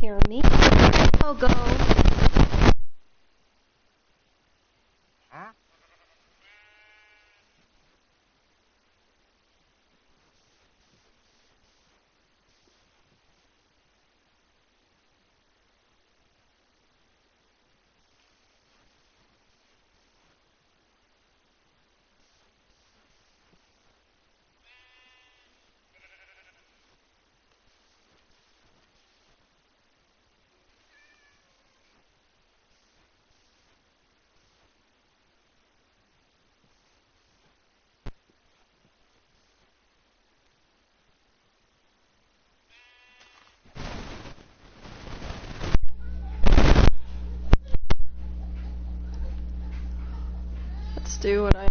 hear me? I'll go. Let's do what I...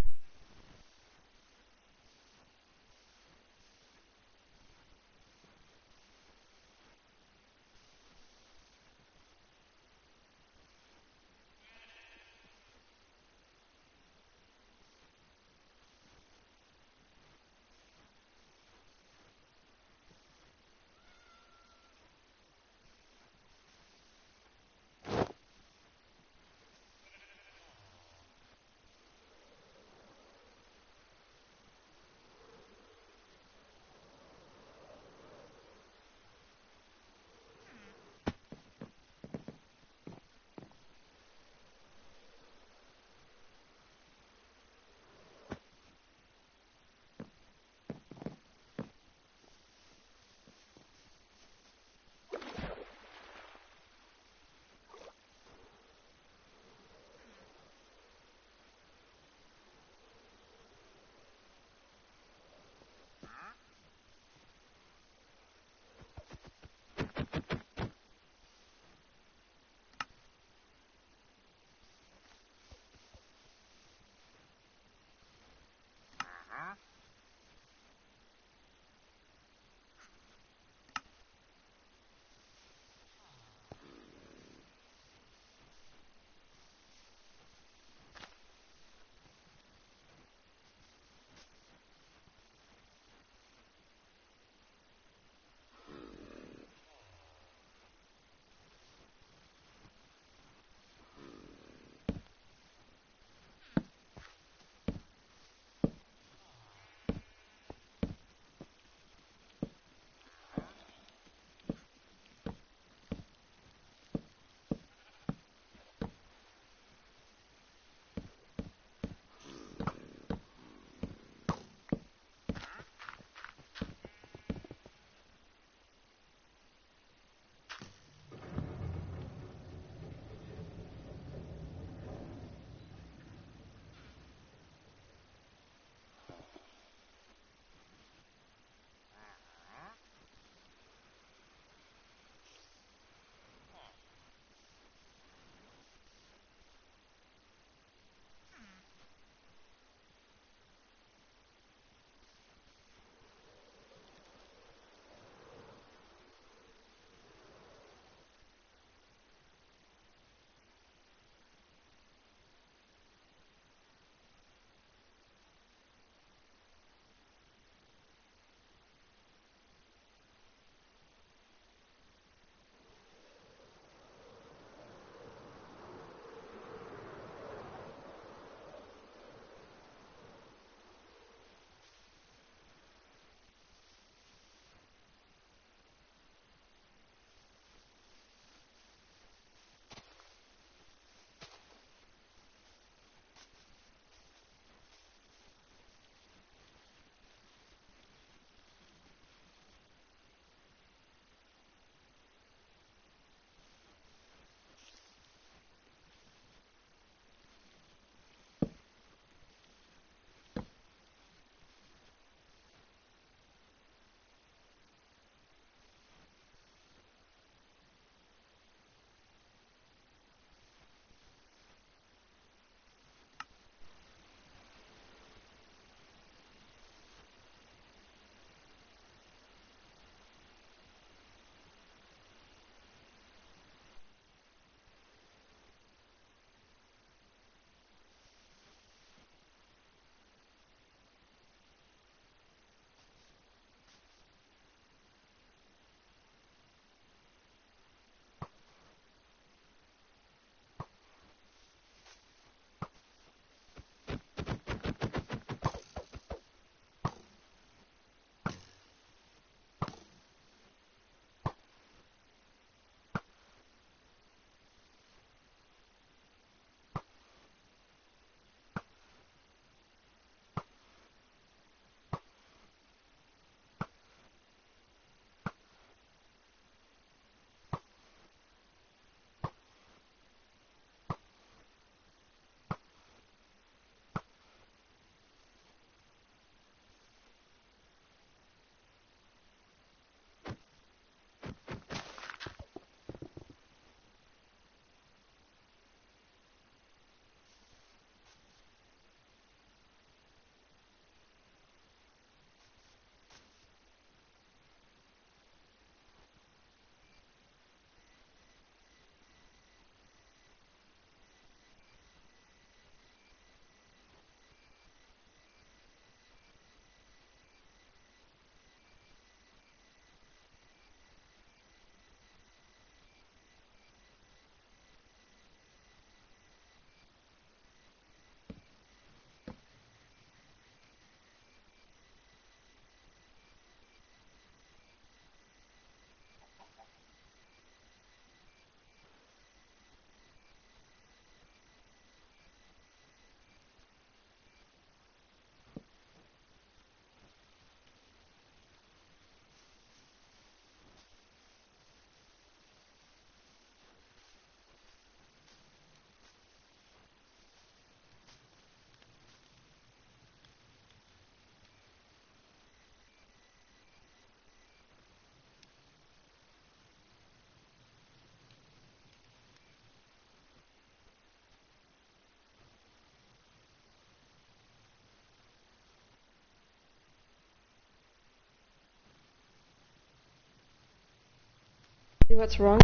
See what's wrong?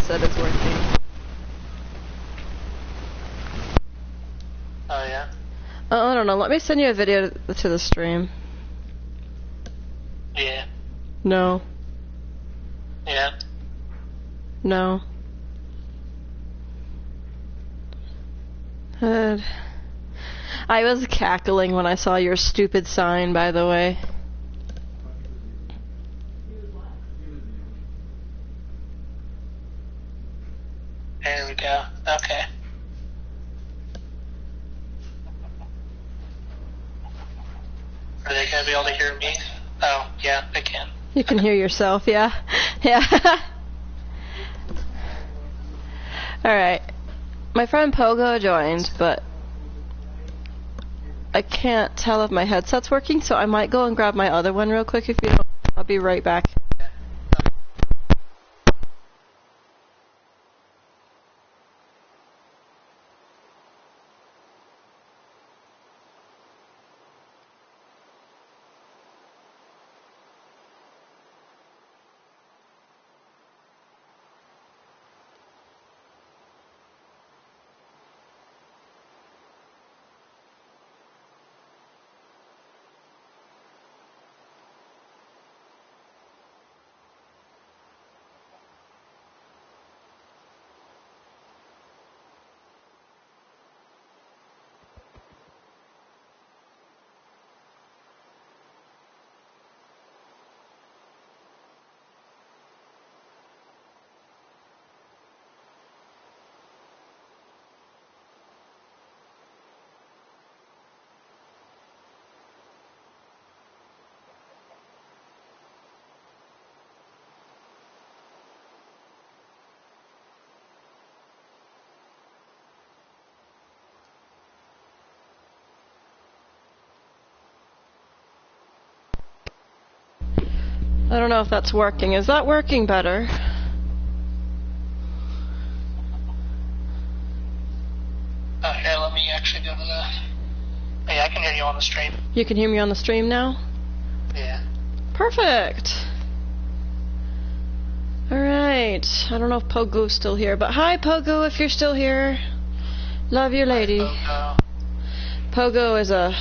That is working. Oh yeah? I don't know. Let me send you a video to the stream. Yeah. No. Yeah. No. I was cackling when I saw your stupid sign, by the way. There we go. Okay. Are they gonna be able to hear me? Oh, yeah, they can. You can hear yourself, yeah? Yeah. Alright. My friend Pogo joined, but I can't tell if my headset's working, so I might go and grab my other one real quick if you don't. I'll be right back. I don't know if that's working. Is that working better? Here, let me actually go to the... Yeah, I can hear you on the stream. You can hear me on the stream now? Yeah. Perfect! Alright. I don't know if Pogo's still here, but hi Pogo if you're still here. Love you, lady. Hi, Pogo is a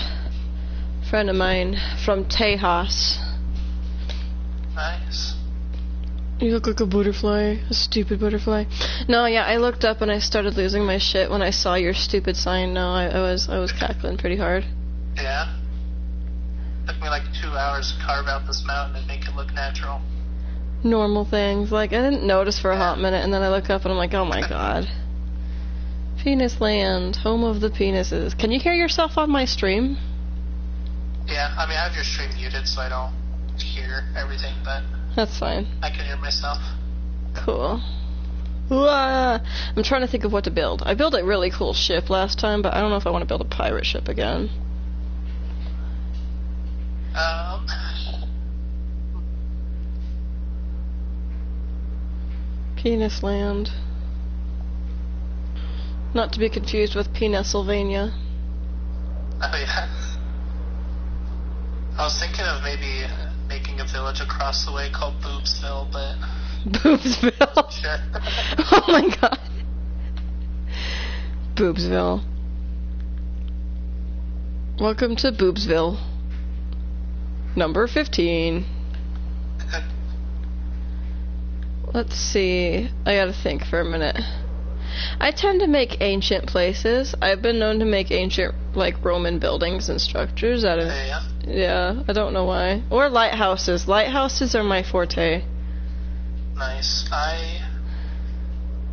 friend of mine from Tejas. Nice. You look like a butterfly. A stupid butterfly. No, yeah, I looked up and I started losing my shit when I saw your stupid sign. No, I was cackling pretty hard. Yeah? Took me like 2 hours to carve out this mountain and make it look natural. Normal things. Like, I didn't notice for a hot minute, and then I look up and I'm like, oh my god. Penis land. Home of the penises. Can you hear yourself on my stream? Yeah, I mean, I have your stream muted so I don't hear everything, but... That's fine. I can hear myself. Cool. Wah! I'm trying to think of what to build. I built a really cool ship last time, but I don't know if I want to build a pirate ship again. Penis land. Not to be confused with Pennsylvania. Oh yeah. I was thinking of maybe making a village across the way called Boobsville, but... Boobsville? Sure. Oh my god. Boobsville. Welcome to Boobsville. Number 15. Let's see. I gotta think for a minute. I tend to make ancient places. I've been known to make ancient, like, Roman buildings and structures out of... Yeah, I don't know why. Or lighthouses. Lighthouses are my forte. Nice. I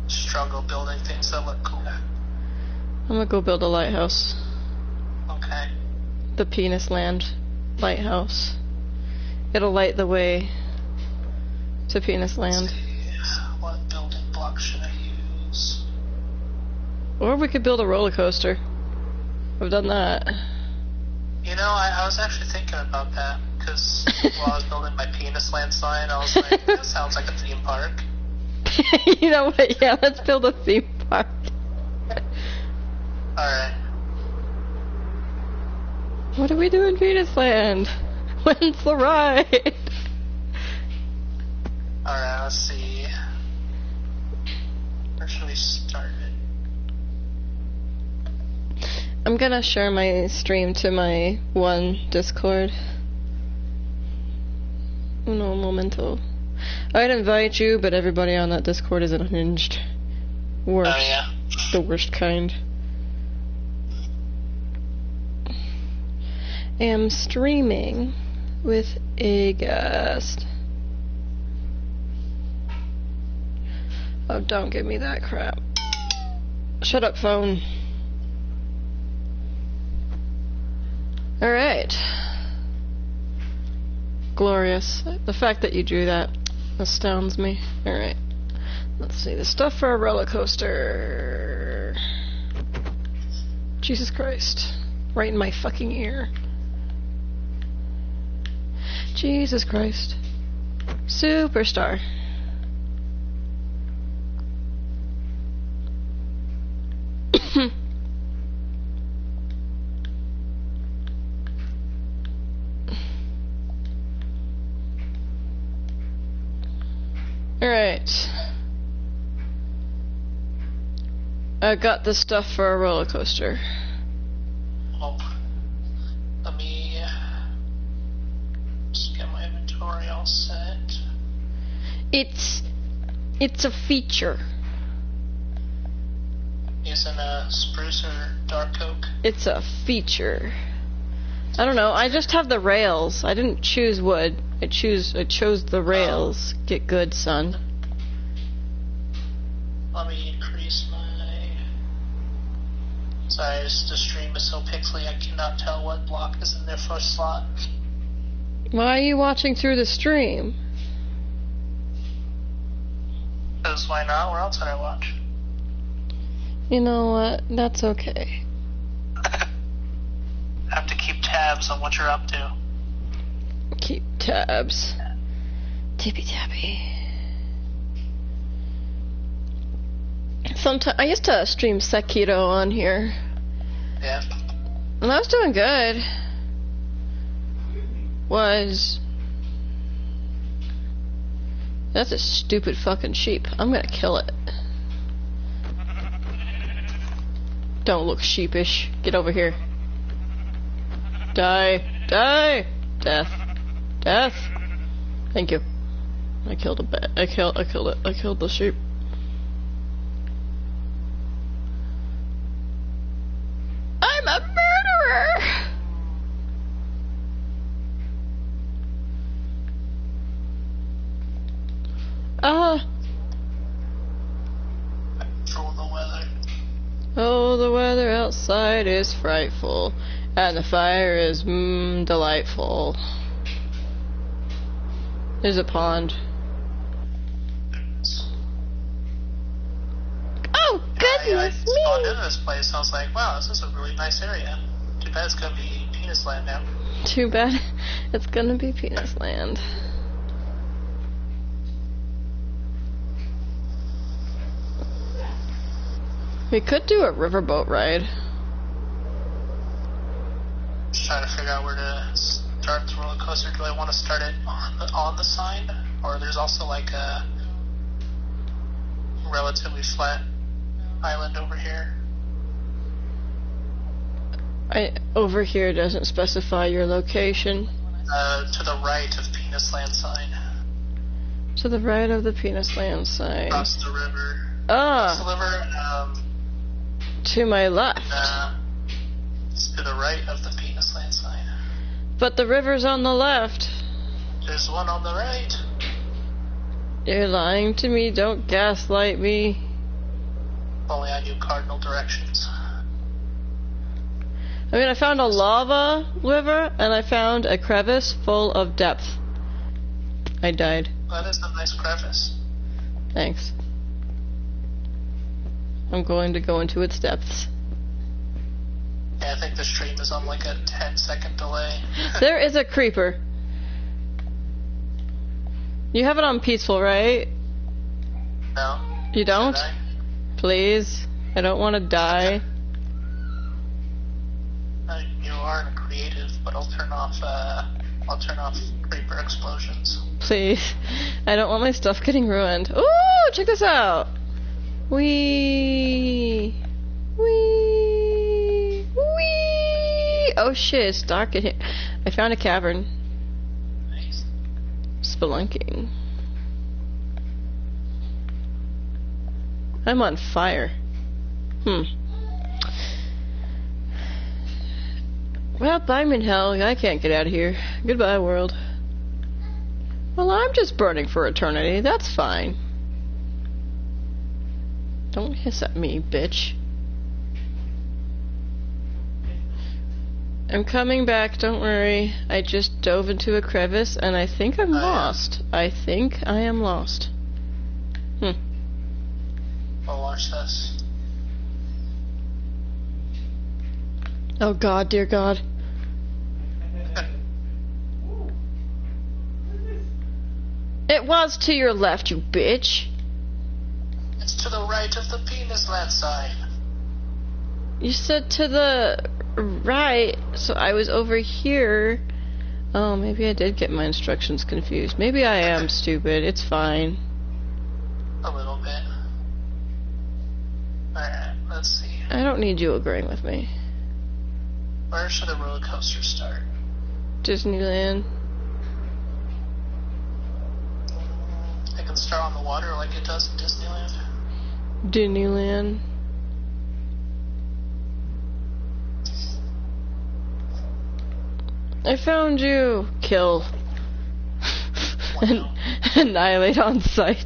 struggle building things that look cool. I'm gonna go build a lighthouse. Okay. The Penis Land lighthouse. It'll light the way. to Penis Land. Let's see. What building block should I use? Or we could build a roller coaster. I've done that. You know, I was actually thinking about that, because while I was building my Penis Land sign, I was like, that sounds like a theme park. You know what? Yeah, let's build a theme park. Alright. What do we do in Penis Land? When's the ride? Alright, let's see. Where should we start it? I'm gonna share my stream to my one Discord. Uno momento. I'd invite you, but everybody on that Discord is unhinged. Worst. Oh, yeah. The worst kind. Am streaming with a guest. Oh, don't give me that crap. Shut up, phone. Alright. Glorious. The fact that you drew that astounds me. Alright. Let's see. The stuff for a roller coaster. Jesus Christ. Right in my fucking ear. Jesus Christ. Superstar. Alright. I got the stuff for a roller coaster. Oh. Let me just get my inventory all set. It's a feature. Using a spruce or dark oak? It's a feature. I don't know, I just have the rails. I didn't choose wood. I chose the rails. Get good, son. Let me increase my... Sorry, the stream is so pixely I cannot tell what block is in their first slot. Why are you watching through the stream? Because why not? Where else would I watch? You know what? That's okay. I have to keep tabs on what you're up to. Keep tabs. Tippy tappy. Sometimes I used to stream Sekiro on here. Yeah. And I was doing good. That's a stupid fucking sheep. I'm gonna kill it. Don't look sheepish. Get over here. Die. Die. Death. Death. Thank you. I killed a bat. I killed it. I killed the sheep. I'm a murderer! Control the weather. Oh, the weather outside is frightful, and the fire is, delightful. There's a pond. Oh, goodness I me! spawned into this place, I was like, wow, this is a really nice area. Too bad it's gonna be Penis Land now. Too bad it's gonna be Penis Land. We could do a riverboat ride. Just trying to figure out where to start the roller coaster. Do I want to start it on the sign? Or there's also like a relatively flat island over here. Over here doesn't specify your location. To the right of Penis Land sign. To the right of the Penis Land sign. Across the river. Ah! Across the river, to my left. It's to the right of the Penis Land sign. But the river's on the left. There's one on the right. You're lying to me, don't gaslight me. If only I knew cardinal directions. I mean, I found a lava river, and I found a crevice full of depth. I died. That is a nice crevice. Thanks. I'm going to go into its depths. Yeah, I think the stream is on like a 10-second delay. There is a creeper. You have it on peaceful, right? No. You don't? Please. I don't want to die. You are in creative, but I'll turn off creeper explosions. Please. I don't want my stuff getting ruined. Ooh, check this out. Wee. Wee. Wee. Oh shit, it's dark in here. I found a cavern. Nice. Spelunking. I'm on fire. Well, I'm in hell. I can't get out of here. Goodbye, world. Well, I'm just burning for eternity. That's fine. Don't hiss at me, bitch. I'm coming back, don't worry. I just dove into a crevice and I think I'm lost. I think I am lost. I'll watch this. Oh god, dear god. It was to your left, you bitch. It's to the right of the penis land sign. You said to the right, so I was over here. Oh, maybe I did get my instructions confused. Maybe I am stupid. It's fine. A little bit. Alright, let's see. I don't need you agreeing with me. Where should the roller coaster start? Disneyland. It can start on the water like it does in Disneyland. Disneyland. I found you. Kill. Wow. Annihilate on sight.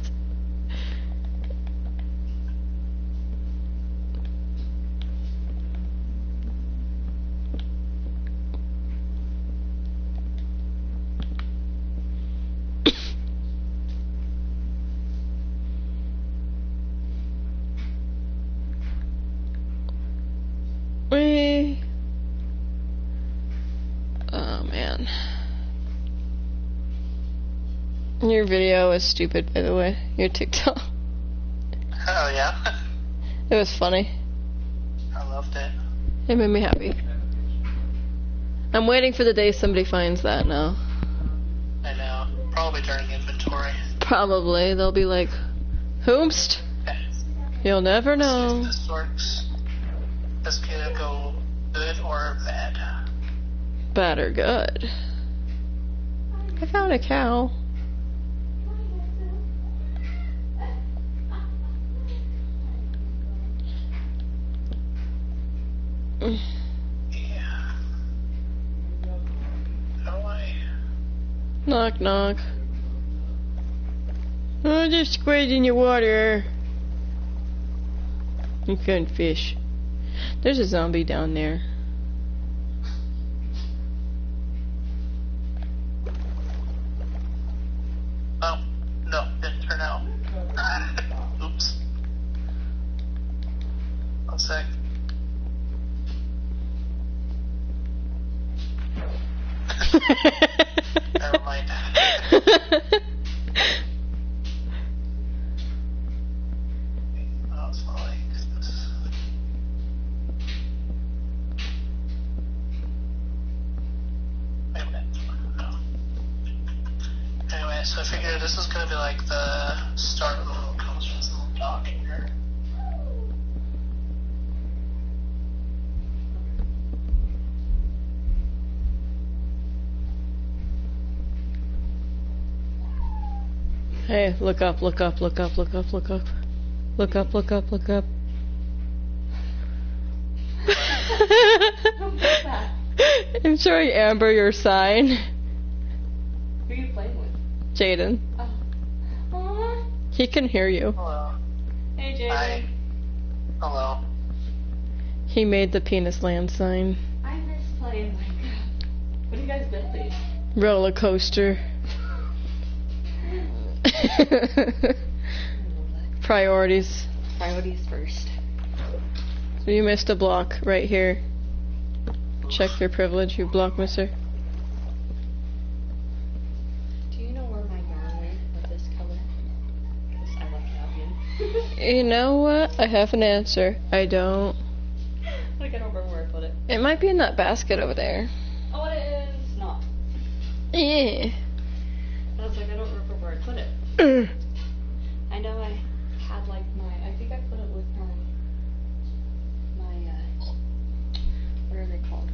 Oh man. Your video was stupid, by the way. Your TikTok. Oh yeah? It was funny. I loved it. It made me happy. I'm waiting for the day somebody finds that now. I know. Probably during inventory. Probably. They'll be like, Whomst? Okay. You'll never know. Let's see if this works. This could go good or bad. Bad or good. I found a cow. Yeah. How do I? Knock, knock. Oh, just squid in your water. You couldn't fish. There's a zombie down there. Oh, no, didn't turn out. Oops. 1 sec. Never mind. Oh, it's not like this. Wait a minute. No. Anyway, so I figured this is gonna be like the start of the roller coaster. It's a little dock here. Hey, look up, look up, look up, look up, look up. Look up, look up, look up. I'm showing Amber your sign. Who are you playing with? Jaden. Oh. Aww. He can hear you. Hello. Hey, Jaden. Hi. Hello. He made the penis land sign. I miss playing Minecraft. What are you guys building? Roller coaster. Priorities. Priorities first. So you missed a block right here. Check your privilege, you block misser. Do you know where my yarn went with this color? Because I left it out in. You know what? I have an answer. I don't. Like, I don't remember where I put it. It might be in that basket over there. Oh, it is not. Yeah. I was like, I don't remember where I put it. I know I had like I think I put it with my, what are they called?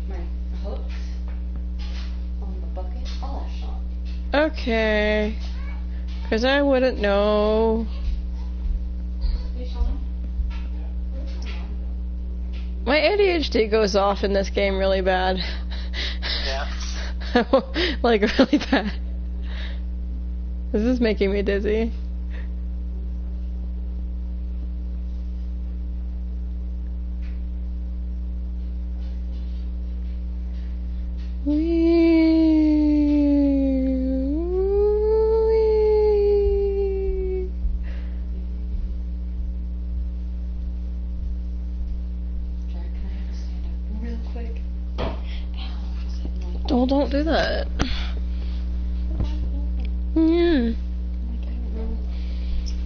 My hooks on the bucket. Oh, that's not. Okay. Because I wouldn't know. Hey, Sean. My ADHD goes off in this game really bad. Yeah. Like, really bad. This is making me dizzy. Jared, can I have a stand up real quick? Ow. Oh, don't do that. Yeah.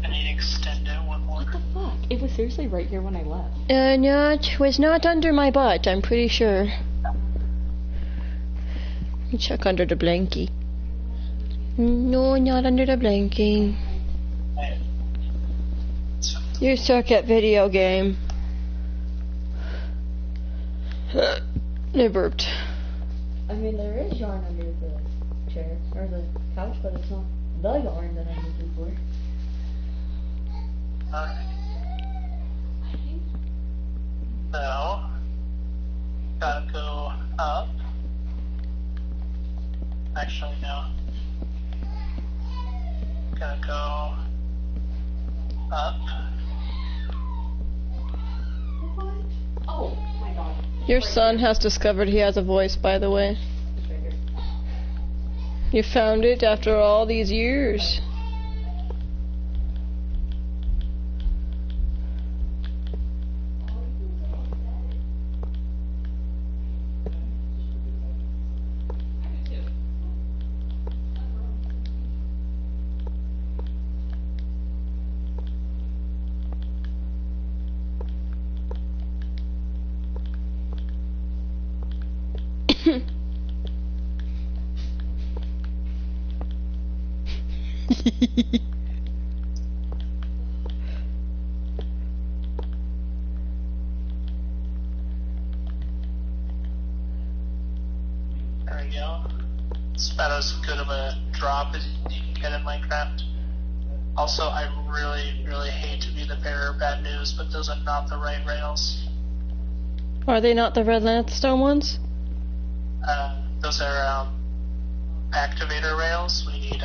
I need to extend it one more. What the fuck? It was seriously right here when I left. Was not under my butt, I'm pretty sure. Let me check under the blankie. No, not under the blankie. You suck at video game. I burped. I mean, there is yarn under the chair, or the couch, but it's not the yarn that I'm looking for. Alright. So, gotta go up. Actually, no. Gotta go up. What? Oh, my God. Your son has discovered he has a voice, by the way. You found it after all these years. There we go. It's about as good of a drop as you can get in Minecraft. Also, I really, really hate to be the bearer of bad news, but those are not the right rails. Are they not the red Landstone ones? Those are activator rails. We need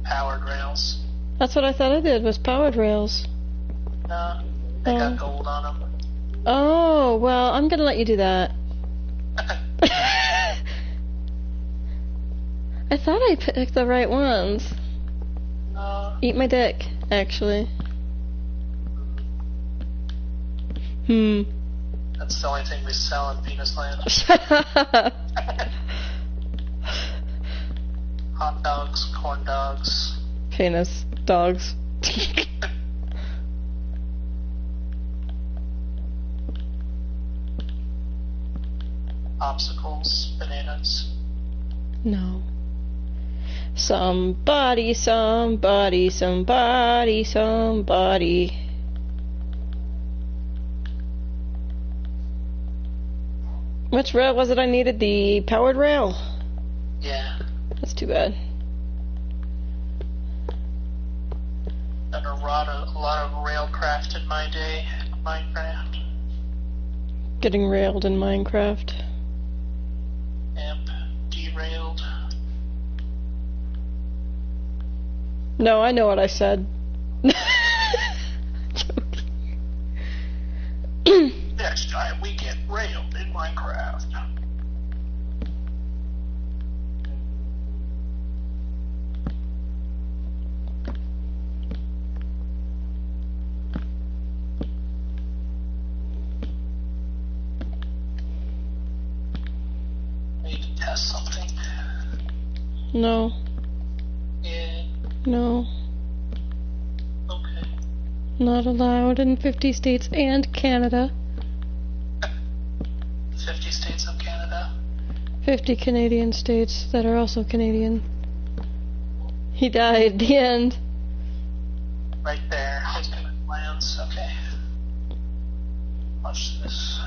powered rails. That's what I thought I did, was powered rails. No, they Oh. got gold on them. Oh, well, I'm gonna let you do that. I thought I picked the right ones. Eat my dick, actually. That's the only thing we sell in Venus Land. Shut up. Hot dogs, corn dogs. Penis. Dogs. Obstacles, bananas. No. Somebody, somebody, somebody, somebody. Which rail was it I needed? The powered rail? Yeah. That's too bad. Done a lot of railcraft in my day. Minecraft. Getting railed in Minecraft. Yep. Derailed. No, I know what I said. Next time we get railed in Minecraft. guess something. No. Yeah. No. Okay. Not allowed in 50 states and Canada. 50 states of Canada. 50 Canadian states that are also Canadian. He died. The end. Right there. His lands. Okay. Watch this.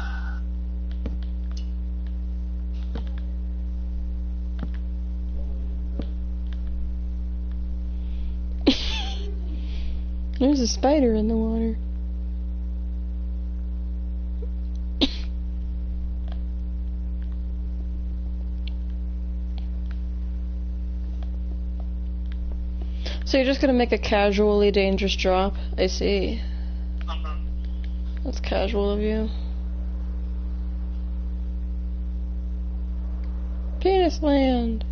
There's a spider in the water. So you're just gonna make a casually dangerous drop? I see. That's casual of you. Penis land!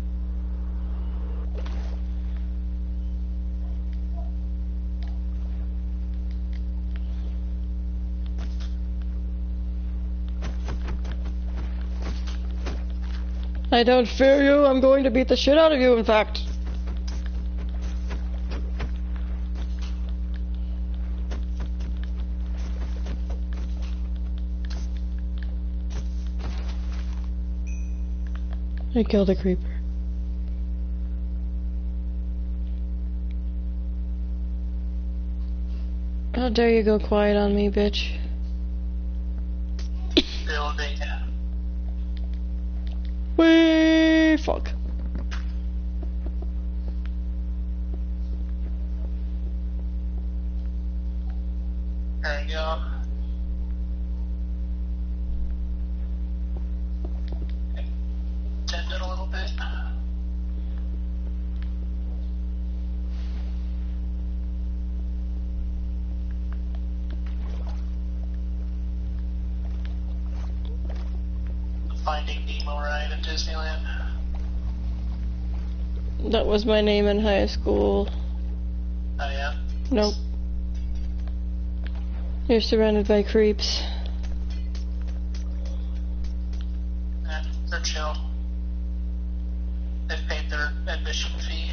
I don't fear you, I'm going to beat the shit out of you, in fact. I killed a creeper. How dare you go quiet on me, bitch. Building. Wee fuck. There we go. Tend it a little bit. Finding Nemo ride at Disneyland. That was my name in high school. Oh yeah? Nope. You're surrounded by creeps. They're chill. They've paid their admission fee.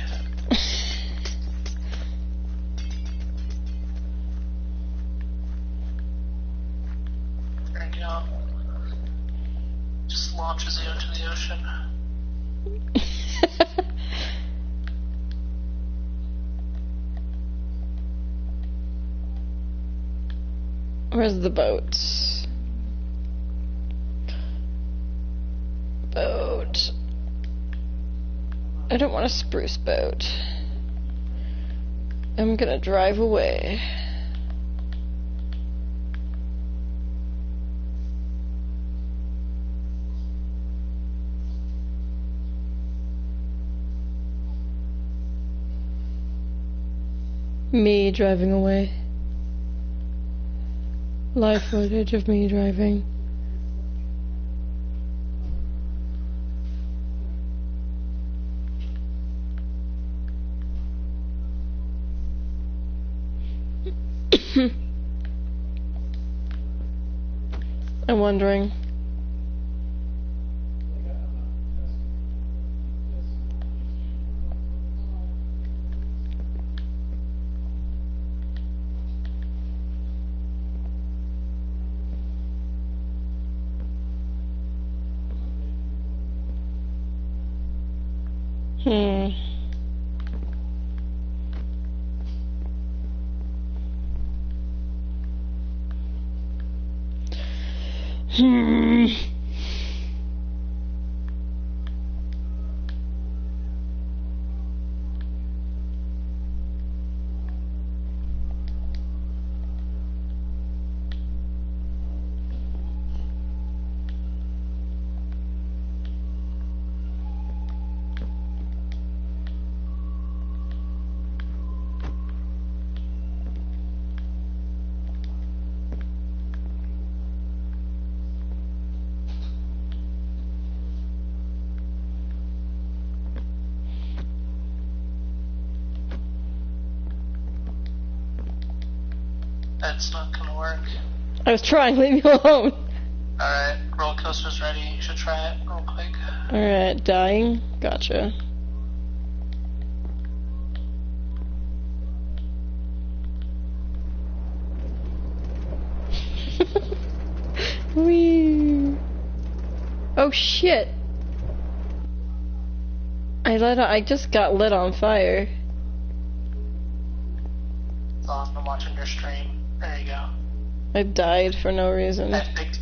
There you go. Just launches you into the ocean. Where's the boats? Boat. I don't want a spruce boat. I'm gonna drive away. Me driving away. Live footage of me driving. I'm wondering. That's not gonna work. I was trying, leave me alone. Alright, roller coaster's ready. You should try it real quick. Alright, dying? Gotcha. Whee! Oh shit! I just got lit on fire. So I'm watching your stream. There you go. I died for no reason. I think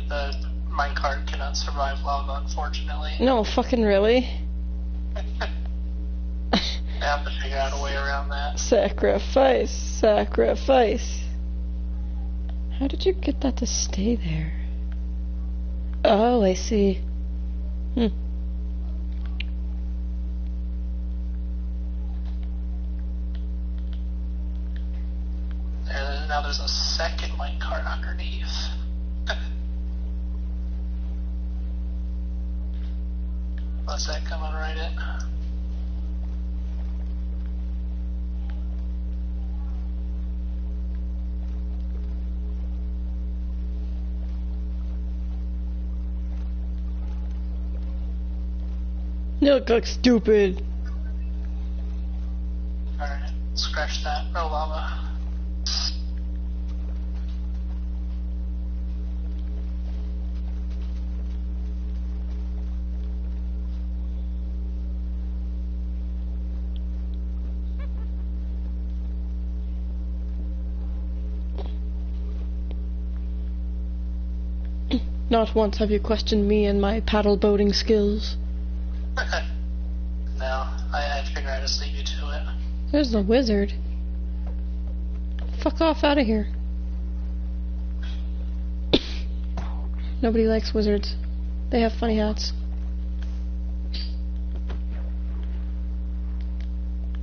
the minecart cannot survive lava, unfortunately. No, fucking really? I have to figure out a way around that. Sacrifice, sacrifice. How did you get that to stay there? Oh, I see. Hmm. Now there's a second minecart underneath. What's that coming right in? You look like stupid. Alright, scratch that. No lava. Not once have you questioned me and my paddle boating skills. No, I figured I'd just leave you to it. There's the wizard. Fuck off out of here. Nobody likes wizards. They have funny hats.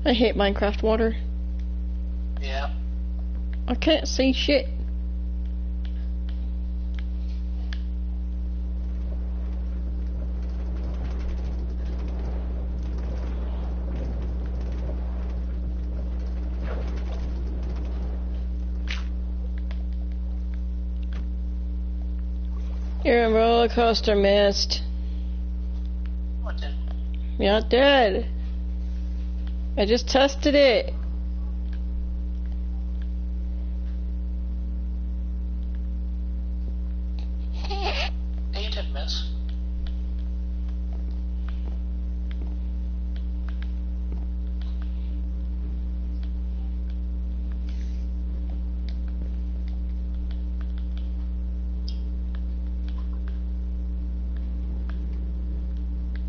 I hate Minecraft water. Yeah. I can't see shit. You're a roller coaster missed. What did? You're not dead. I just tested it. You did miss.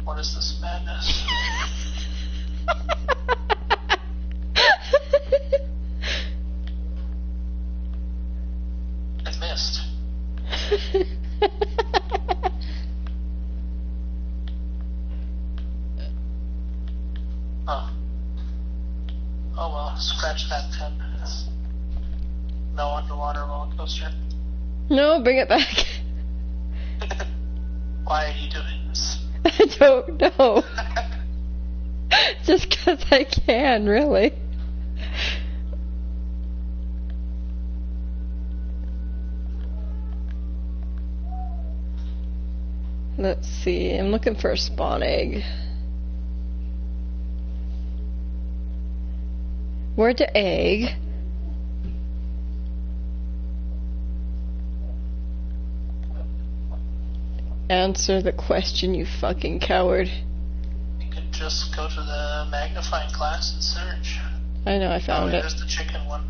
What is this madness? I missed. Oh. Oh well, scratch that then. No underwater roller coaster. No, bring it back. Why are you doing this? I don't know. Just 'cause I can, really. Let's see, I'm looking for a spawn egg. Where'd the egg? Answer the question, you fucking coward. You could just go to the magnifying glass and search. I know, I found it. There's the chicken one.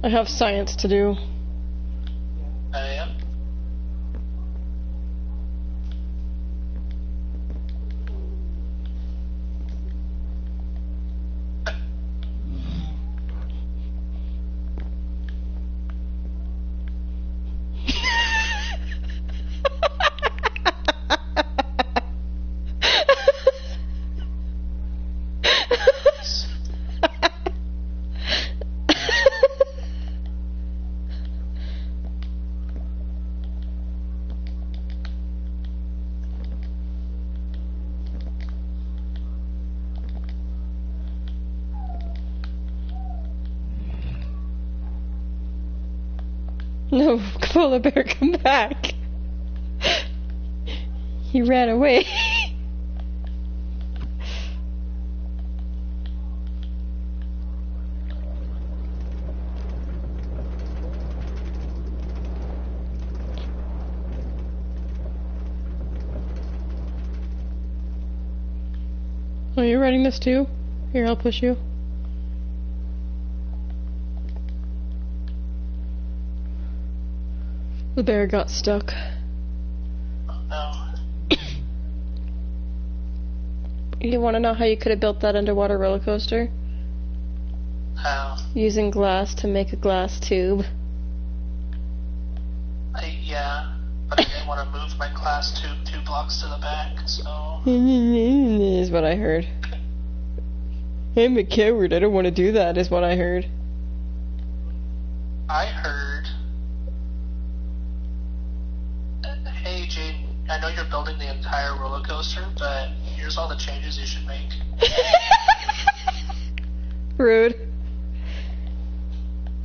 I have science to do. Yeah. No, polar bear, come back. He ran away. Oh, you're riding this too? Here, I'll push you. The bear got stuck. Oh no. You want to know how you could have built that underwater roller coaster? How? Using glass to make a glass tube. Yeah, but I didn't want to move my glass tube 2 blocks to the back, so... Is what I heard. I'm a coward, I don't want to do that, is what I heard. I heard... Hey, Jade, I know you're building the entire roller coaster, but here's all the changes you should make. Rude.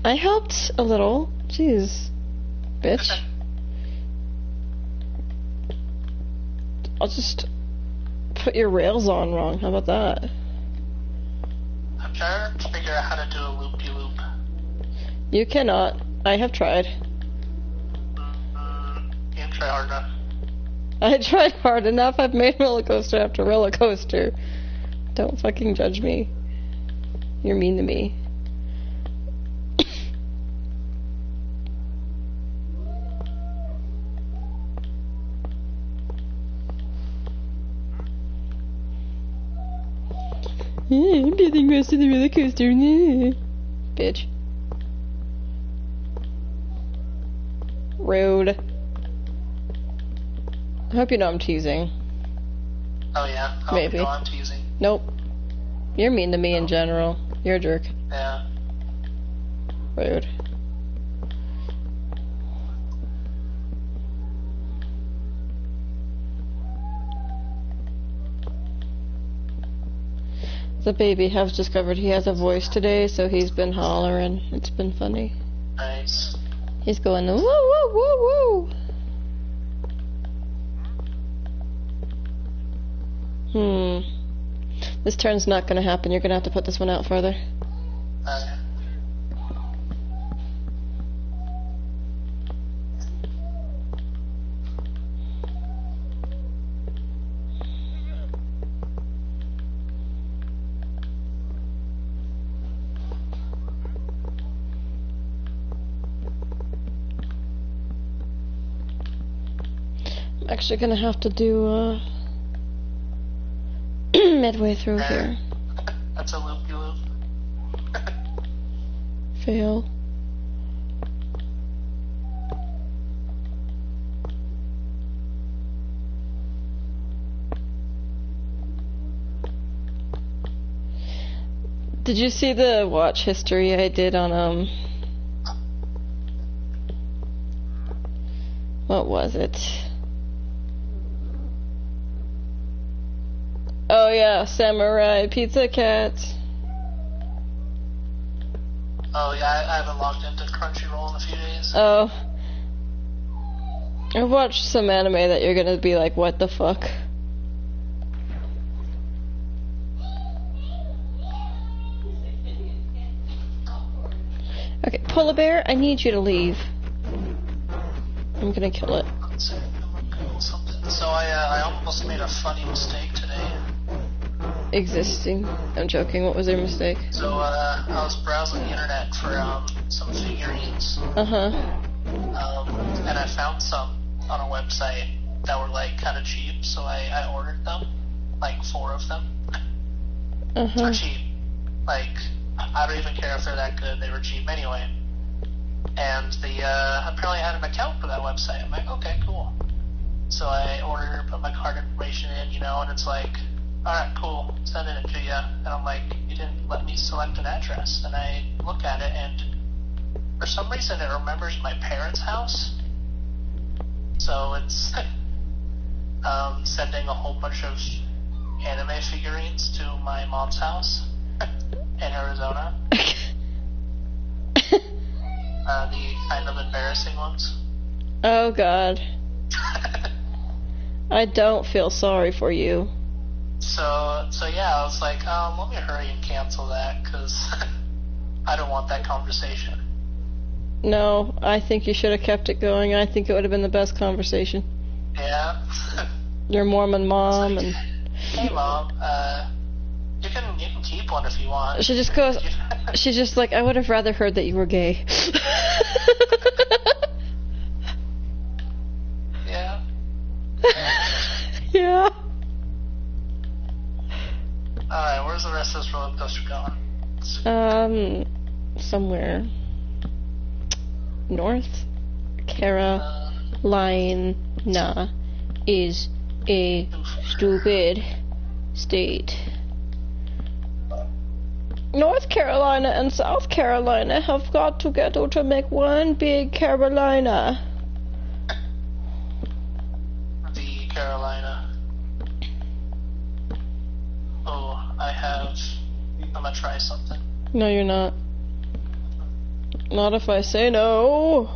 I helped a little. Jeez. Bitch. I'll just put your rails on wrong. How about that? I'm trying to figure out how to do a loop-de-loop. You cannot. I have tried. You didn't try hard enough. I tried hard enough. I've made roller coaster after roller coaster. Don't fucking judge me. You're mean to me. I'm building most of the roller coaster. Bitch. Rude. I hope you know I'm teasing. Oh yeah? Oh, Maybe. No, I'm teasing. Nope. You're mean to me in general. You're a jerk. Yeah. Rude. The baby has discovered he has a voice today, so he's been hollering. It's been funny. Nice. He's going, woo, woo, woo, woo. This turn's not gonna happen. You're gonna have to put this one out further. Okay. I'm actually gonna have to do, midway through here. That's a loop-de-loop. Fail. Did you see the watch history I did on, what was it? Oh yeah, Samurai Pizza Cat. Oh yeah, I haven't logged into Crunchyroll in a few days. Oh. I watched some anime that you're gonna be like, what the fuck? Okay, Polar Bear, I need you to leave. I'm gonna kill it. Let's see, I'm gonna Google something. So I almost made a funny mistake today. Existing. I'm joking, what was your mistake? So I was browsing the internet for some figurines. Uh-huh. And I found some on a website that were like kind of cheap, so I ordered them, like 4 of them. Uh-huh. For cheap. Like, I don't even care if they're that good, they were cheap anyway. And apparently I had an account for that website. I'm like, okay, cool. So I ordered, put my card information in, you know, and it's like, alright, cool, sending it to you. And I'm like, you didn't let me select an address. And I look at it, and for some reason it remembers my parents' house. So it's sending a whole bunch of anime figurines to my mom's house in Arizona. The kind of embarrassing ones. Oh god. I don't feel sorry for you. So yeah, I was like, let me hurry and cancel that, because I don't want that conversation. No, I think you should have kept it going. I think it would have been the best conversation. Yeah. Your Mormon mom like, and... Hey mom, you can keep one if you want. She just goes... She's just like, I would have rather heard that you were gay. Yeah. Yeah. Alright, where's the rest of this roller coaster going? Somewhere. North Carolina is a stupid state. North Carolina and South Carolina have got together to make one big Carolina. The Carolina. Oh, I'm gonna try something. No, you're not. Not if I say no.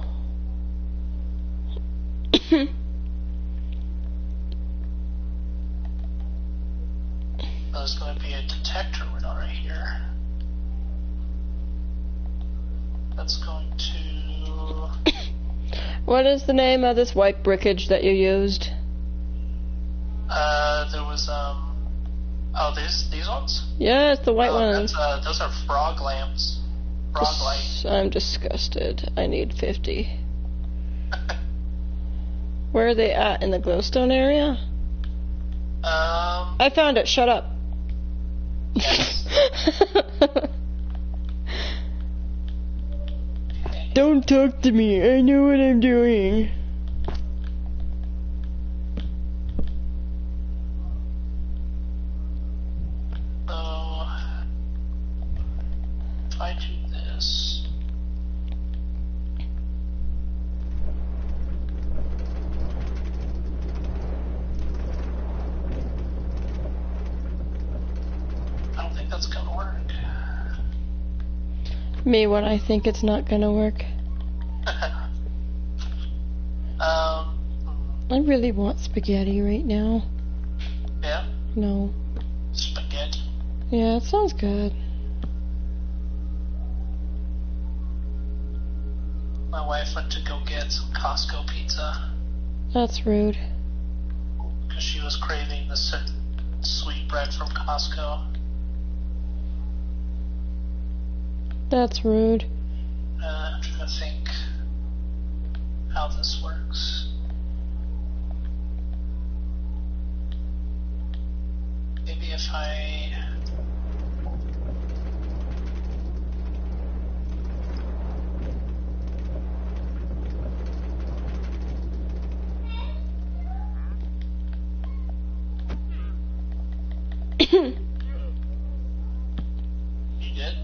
There's going to be a detector right here. That's going to... What is the name of this white brickage that you used? There was, oh, these ones? Yeah, it's the white ones. Those are frog lamps. Frog light. I'm disgusted. I need 50. Where are they at? In the glowstone area? I found it. Shut up. Yes. Don't talk to me. I know what I'm doing. If I do this... I don't think that's gonna work. Me when I think it's not gonna work. I really want spaghetti right now. Yeah? No. Spaghetti. Yeah, it sounds good. My wife went to go get some Costco pizza That's rude. because she was craving the sweet bread from Costco. That's rude. I'm trying to think how this works. Maybe if I... You did?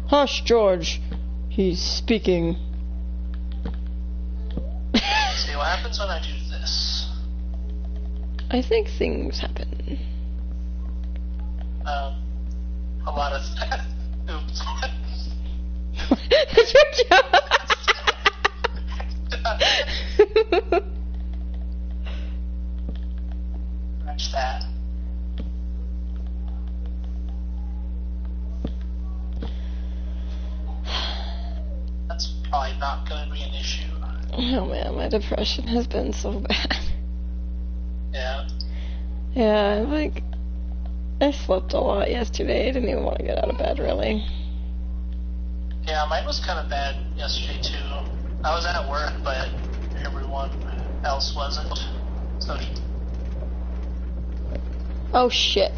Hush, George. He's speaking. See what happens when I do this. I think things happen. A lot of... Oops. That's your job. Scratch that. That's probably not going to be an issue. Oh man, my depression has been so bad. Yeah. Yeah, like, I slept a lot yesterday. I didn't even want to get out of bed, really. Yeah, mine was kind of bad yesterday, too. I was at work, but everyone else wasn't. So... Oh shit.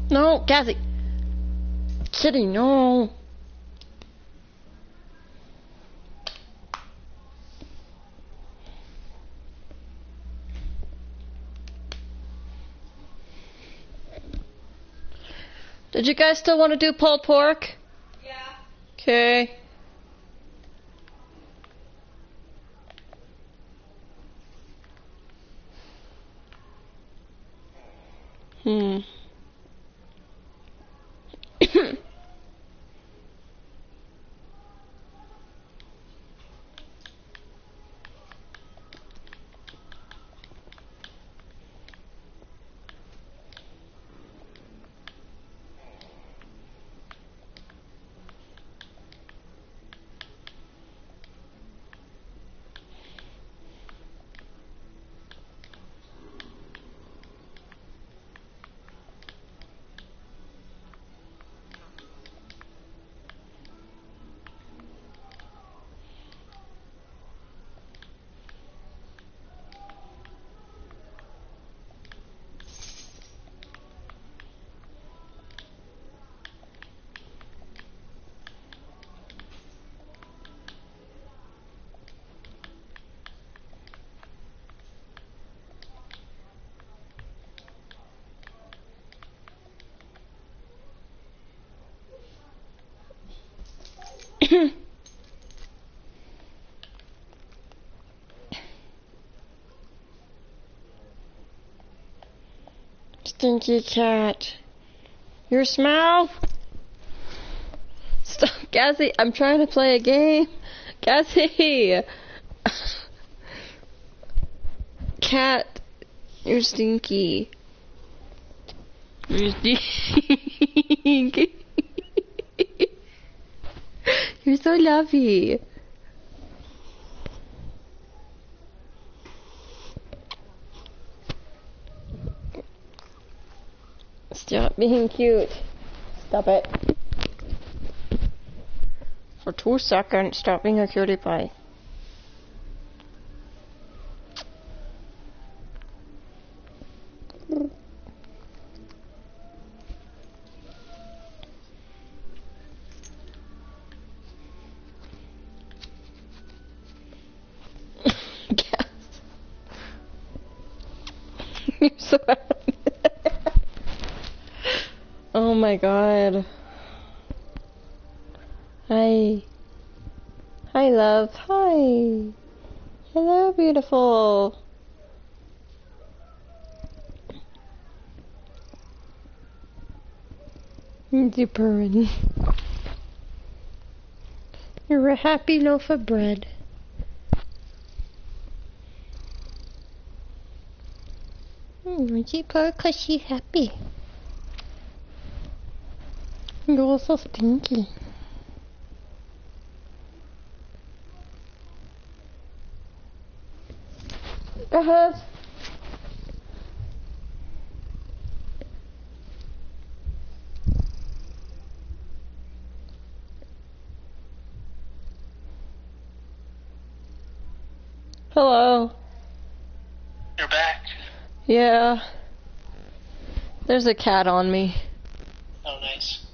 No, Kathy. Kitty, no. Did you guys still want to do pulled pork? Yeah. Okay. Stinky cat. Your smell? Stop, Cassie. I'm trying to play a game. Cassie! Cat, you're stinky. You're stinky. You're so lovely. Stop being cute. Stop it. For 2 seconds, stop being a cutie pie. You're so happy. Oh my god. Hi. Hi, love. Hi. Hello, beautiful. You're purring. You're a happy loaf of bread. She purr 'cause she's happy. You're so stinky. Go ahead. Hello. You're back. Yeah. There's a cat on me. Oh, nice.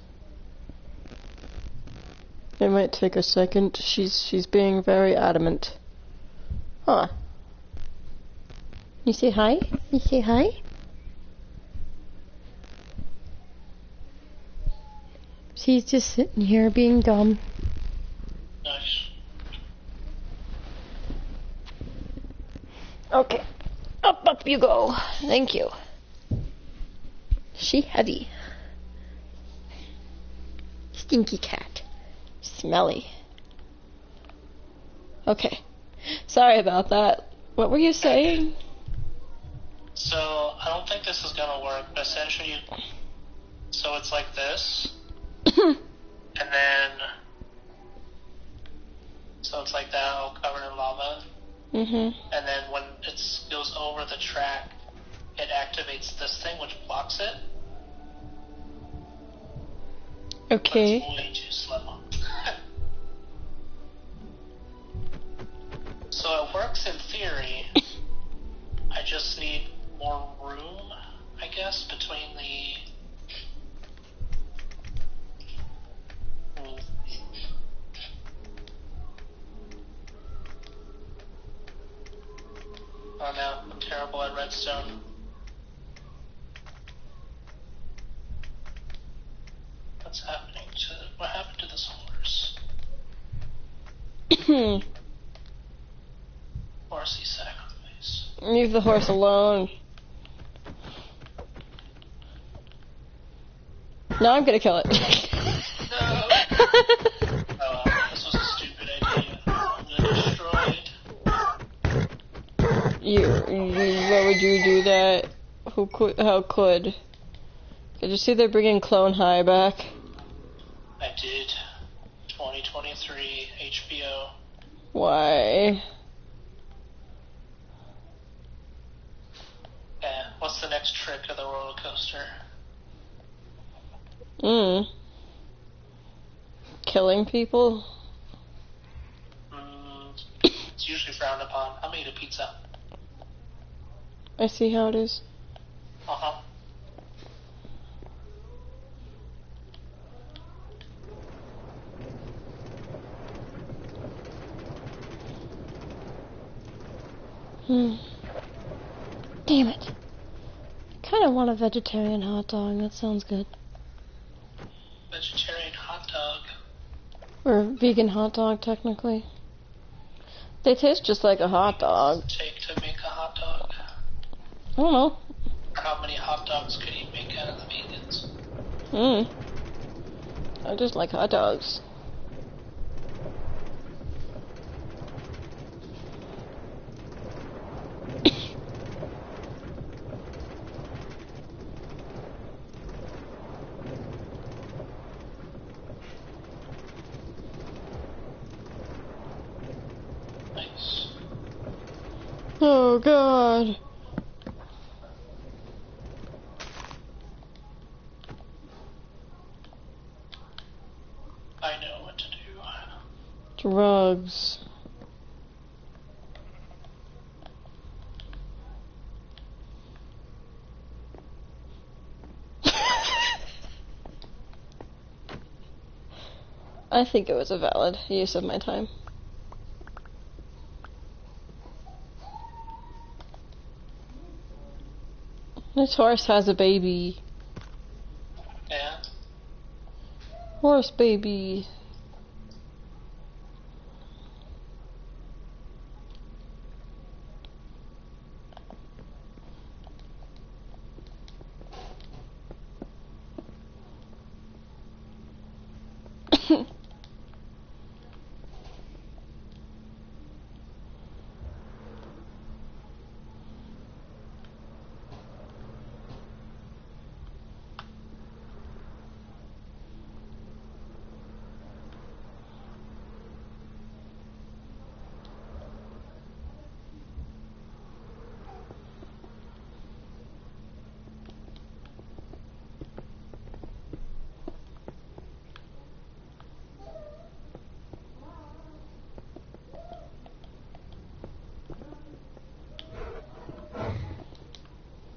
It might take a second. She's being very adamant. Huh. You say hi? You say hi? She's just sitting here being dumb. Nice. Okay. Up you go. Thank you. She heavy. Stinky cat. Smelly. Okay. Sorry about that. What were you saying? So, I don't think this is gonna work, but essentially, so it's like this, and then, so it's like that, all covered in lava. Mhm. And then when it goes over the track, it activates this thing which blocks it. Okay. But it's way too slow. So it works in theory. I just need more room, I guess, between the... Oh no, I'm terrible at redstone. What's happening to... What happened to this horse? Horsey sacrifice. Leave the horse alone. No, I'm gonna kill it. No! Oh, this was a stupid idea. I'm gonna destroy it. Why would you do that? Who could? How could? Did you see they're bringing Clone High back? I did. 2023 HBO. Why? Yeah, what's the next trick of the roller coaster? Killing people? It's usually frowned upon. I made a pizza. I see how it is. Uh-huh. Damn it. Kinda want a vegetarian hot dog. That sounds good. Vegetarian hot dog. Or vegan hot dog, technically. They taste just like a hot dog. What does it take to make a hot dog? I don't know. How many hot dogs could you make out of the vegans? I just like hot dogs. Nice. Oh god. I know what to do. Drugs. I think it was a valid use of my time. This horse has a baby. Yeah. Horse baby.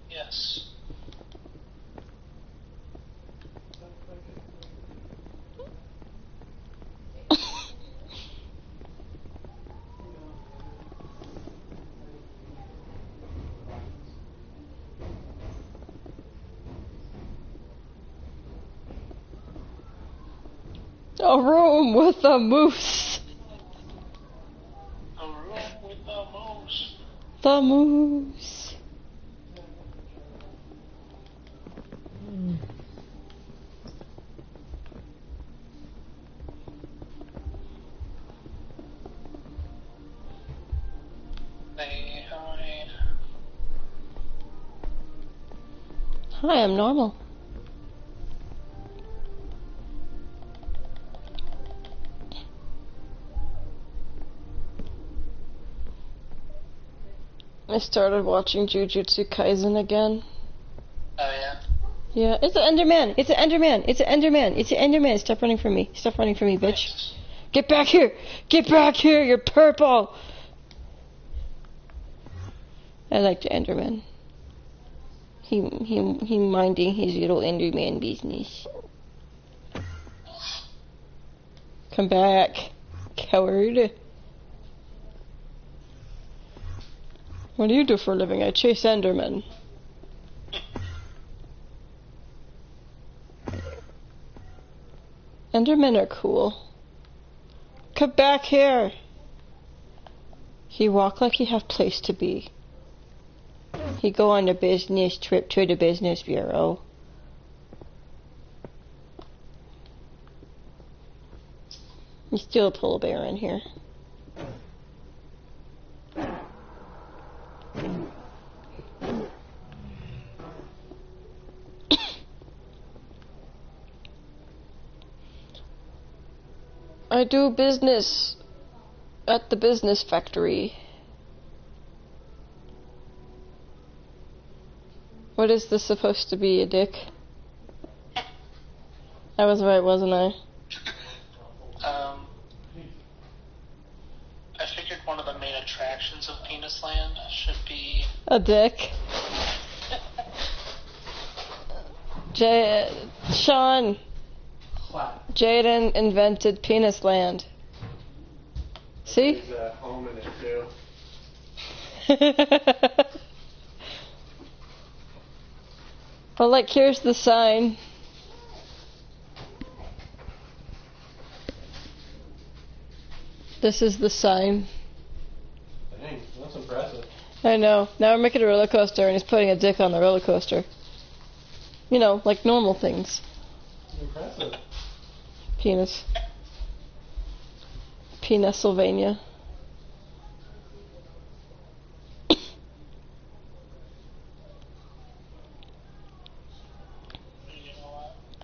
Yes. A room with a moose. A room with a moose. The moose. They hide. Hi, I'm normal. I started watching Jujutsu Kaisen again. Oh, yeah? Yeah, it's an Enderman! It's an Enderman! It's an Enderman! It's an Enderman! Stop running from me. Stop running from me, bitch. Get back here! Get back here! You're purple! I like the Enderman. He minding his little Enderman business. Come back, coward. What do you do for a living? I chase Endermen. Endermen are cool. Come back here. He walk like he have place to be. He go on a business trip to the business bureau. He's still a polar bear in here. I do business at the business factory. What is this supposed to be, a dick? I was right, wasn't I? I figured one of the main attractions of Penis Land should be... A dick. Sean. What? Jaden invented Penis Land. See? There's a home in it too. Well, like, here's the sign. This is the sign. Dang, that's impressive. I know. Now we're making a roller coaster and he's putting a dick on the roller coaster. You know, like normal things. Impressive. Penis. Pennsylvania.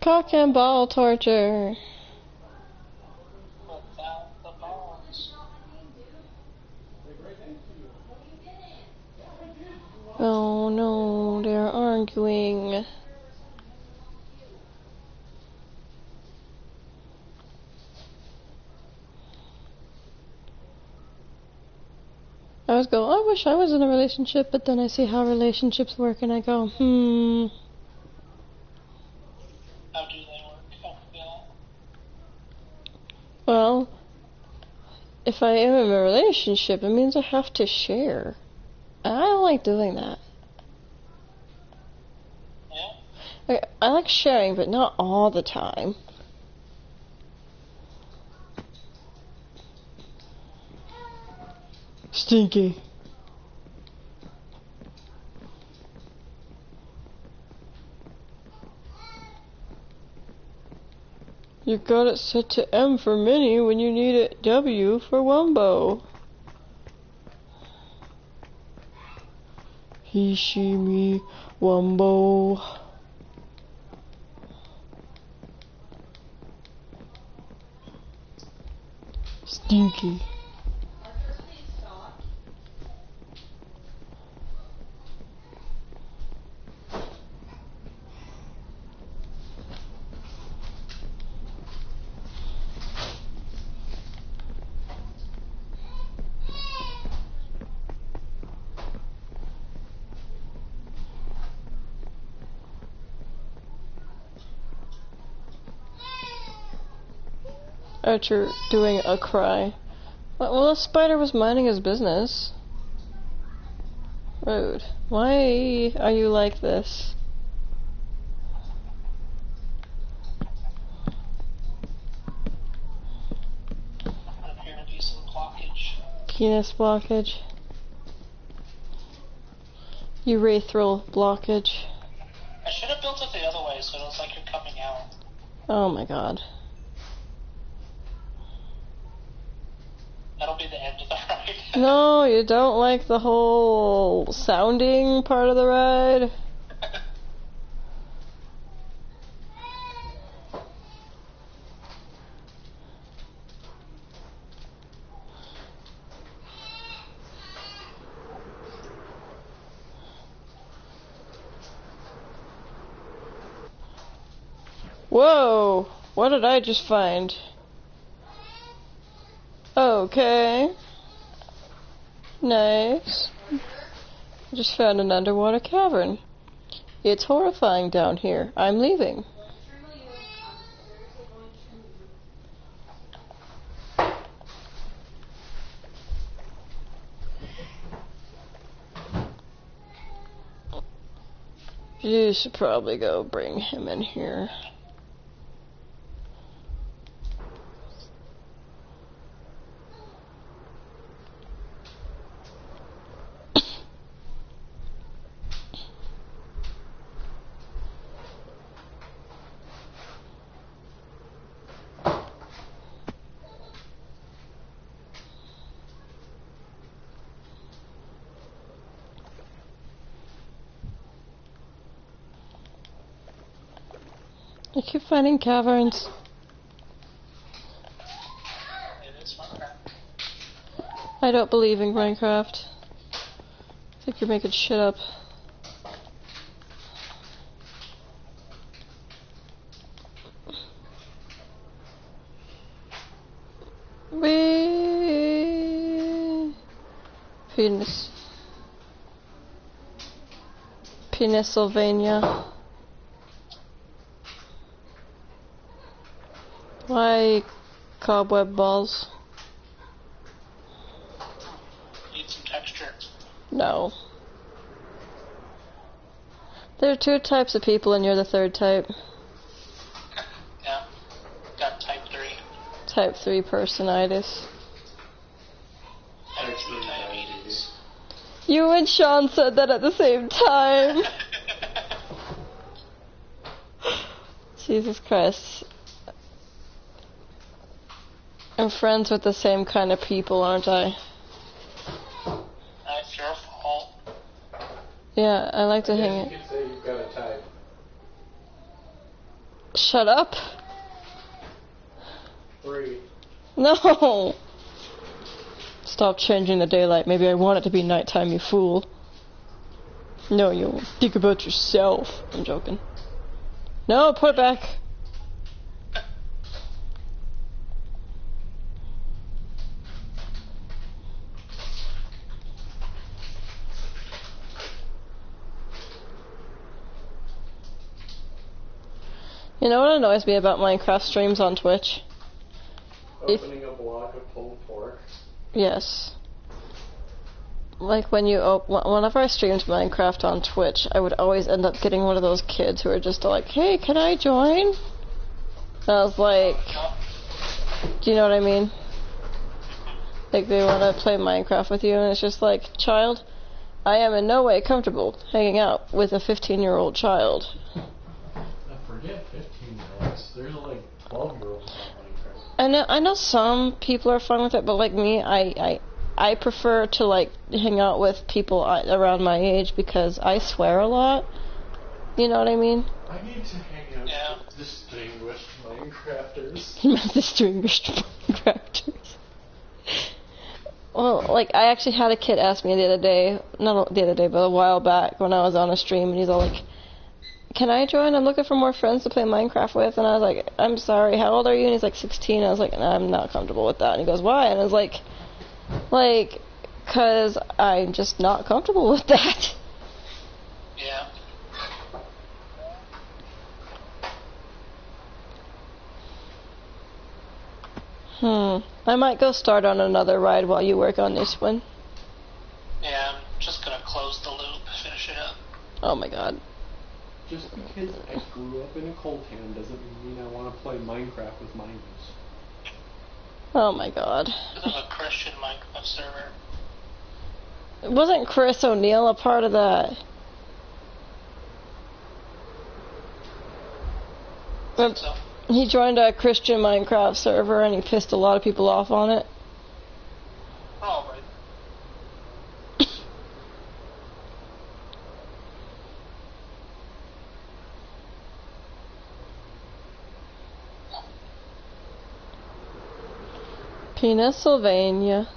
Cock and ball torture. Without the balls. Oh no, they're arguing. I was going, I wish I was in a relationship, but then I see how relationships work and I go, How do they work? Yeah. Well, if I am in a relationship, it means I have to share. And I don't like doing that. Yeah? I like sharing, but not all the time. Stinky. You got it set to M for mini when you need it W for Wumbo. He, she, me, Wumbo. Stinky. Archer doing a cry. Well, the spider was minding his business. Rude. Why are you like this? There appear to be some blockage. Penis blockage. Urethral blockage. I should have built it the other way so it looks like you're coming out. Oh my god. That'll be the end of the ride. No, you don't like the whole sounding part of the ride? Whoa! What did I just find? Okay. Nice. I just found an underwater cavern. It's horrifying down here. I'm leaving. You should probably go bring him in here. I keep finding caverns. It is Minecraft. I don't believe in Minecraft. I think you're making shit up. Pennsylvania. Why cobweb balls? Need some texture. No. There are 2 types of people and you're the 3rd type. Yeah. Got type 3. Type 3 personitis. Type 2 diabetes. You and Sean said that at the same time. Jesus Christ. I'm friends with the same kind of people, aren't I? That's your fault. Yeah, I like to hang You it. could say you've got a type. Shut up. 3. No! Stop changing the daylight. Maybe I want it to be nighttime, you fool. No, you think about yourself. I'm joking. No, put it back. You know what annoys me about Minecraft streams on Twitch? Opening a block of pulled pork. Yes. Like when you whenever I streamed Minecraft on Twitch, I would always end up getting one of those kids who are just like, "Hey, can I join?" And I was like, do you know what I mean? Like they want to play Minecraft with you, and it's just like, child, I am in no way comfortable hanging out with a 15-year-old child. I forget 15-year-olds. There's like 12-year-olds on Minecraft. I know some people are fun with it, but like me, I prefer to like hang out with people around my age because I swear a lot. You know what I mean? I need to hang out with distinguished Minecrafters. Distinguished Minecrafters. Well, like I actually had a kid ask me the other day, not the other day, but a while back when I was on a stream, and he's all like, "Can I join? I'm looking for more friends to play Minecraft with." And I was like, "I'm sorry, how old are you?" And he's like, 16. I was like, "I'm not comfortable with that." And he goes, "Why?" And I was like, "'Cause I'm just not comfortable with that." Yeah. I might go start on another ride while you work on this one. Yeah, I'm just gonna close the loop, finish it up. Oh my god. Just because I grew up in a coal town doesn't mean I want to play Minecraft with miners. Oh my god. This is a Christian Minecraft server. Wasn't Chris O'Neill a part of that? I think so. He joined a Christian Minecraft server and he pissed a lot of people off on it. Probably. Pennsylvania.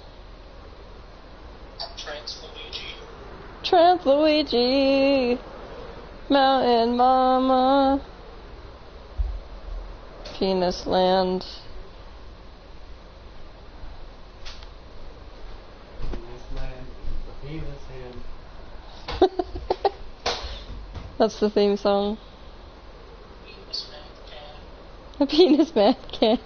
Trans-Luigi. Mountain Mama. Penis land. Penis land, the penis hand. That's the theme song. Penis man can. A penis man can.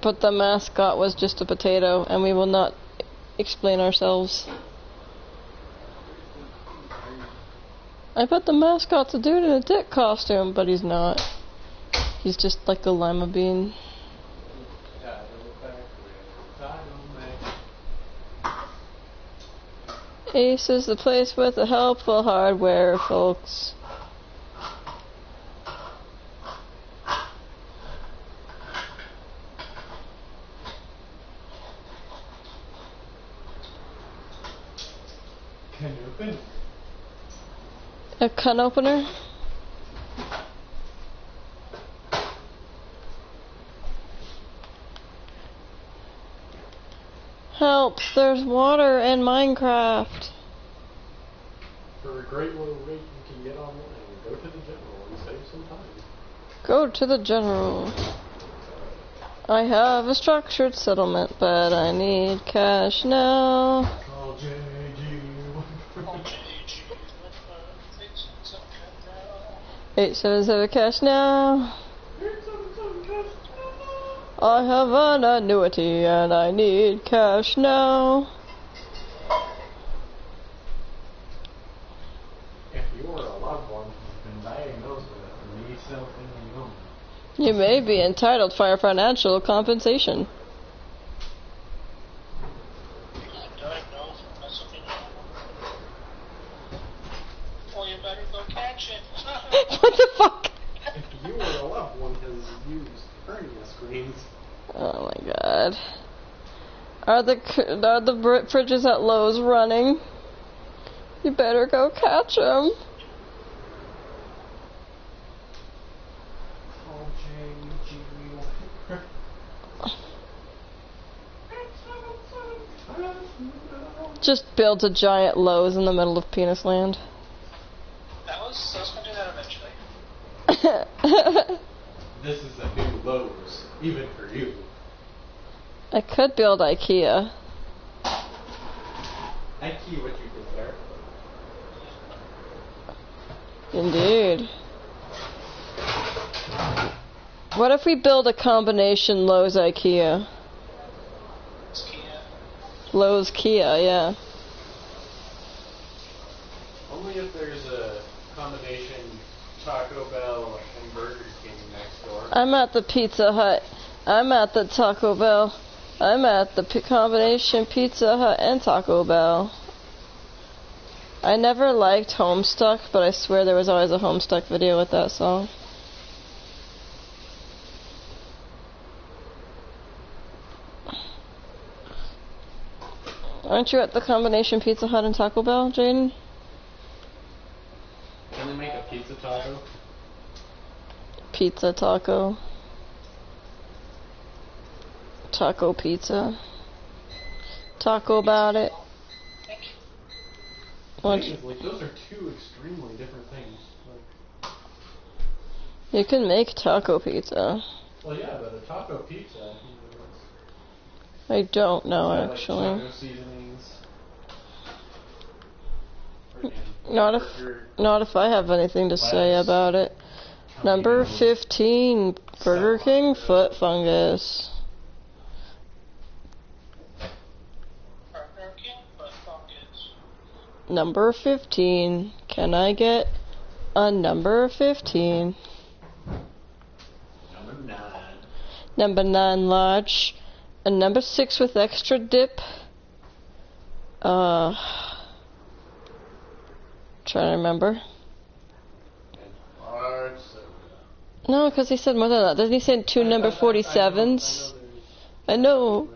But the mascot was just a potato, and we will not explain ourselves. I bet the mascot's a dude in a dick costume, but he's not. He's just like a lima bean. Ace is the place with the helpful hardware, folks. Can you open? A can opener? Help! There's water in Minecraft. For a great low rate you can get online, go to the general and save some time. Go to the general. I have a structured settlement, but I need cash now. Call JG. Oh, JG, fix some cut now. 877 cash now. I have an annuity and I need cash now. If you are a loved one who's been diagnosed with it and needs something in home, You may be entitled for financial compensation. Diagnosed with mesothelioma. Well, you better go catch it. What the fuck? if you or a loved one has used hernia screens, Oh my god. Are the fridges at Lowe's running? You better go catch them. call JG. Just build a giant Lowe's in the middle of Penis Land. I was going to do that eventually. This is a new Lowe's, even for you. I could build IKEA. I key what you prefer. Indeed. What if we build a combination Lowe's IKEA? It's Kia. Lowe's Kia, yeah. Only if there's a combination Taco Bell and Burger King next door. I'm at the Pizza Hut. I'm at the Taco Bell. I'm at the combination Pizza Hut and Taco Bell. I never liked Homestuck, but I swear there was always a Homestuck video with that song. Aren't you at the combination Pizza Hut and Taco Bell, Jaden? Can they make a pizza taco? Pizza taco. Taco pizza. Taco about it. Like, those are two extremely different things. Like, You can make taco pizza. well, yeah, but a taco pizza, you know, I don't know, it's got, actually. like, taco seasonings. Not if I have anything to say about it. Number 15, Burger King foot fungus. Burger King, but fungus. Number 15. Can I get a number 15? Number 9. Number 9 large. And number 6 with extra dip. Trying to remember. Large soda. No, because he said more than that. Doesn't he say 2 number 47s? I know.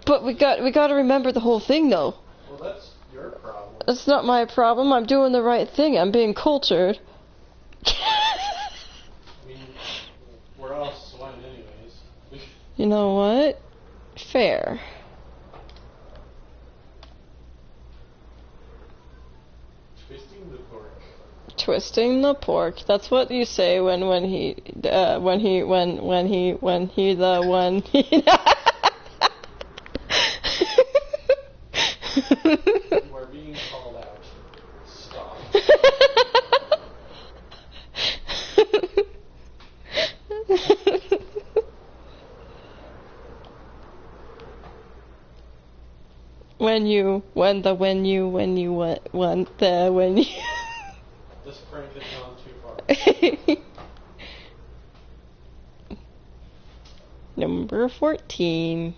But we got to remember the whole thing, though. Well, that's your problem. That's not my problem. I'm doing the right thing. I'm being cultured. I mean, we're all swine anyways. You know what? Fair. twisting the pork. That's what you say when he the one he. You are being called out. Stop. When you. This prank has gone too far. Number 14.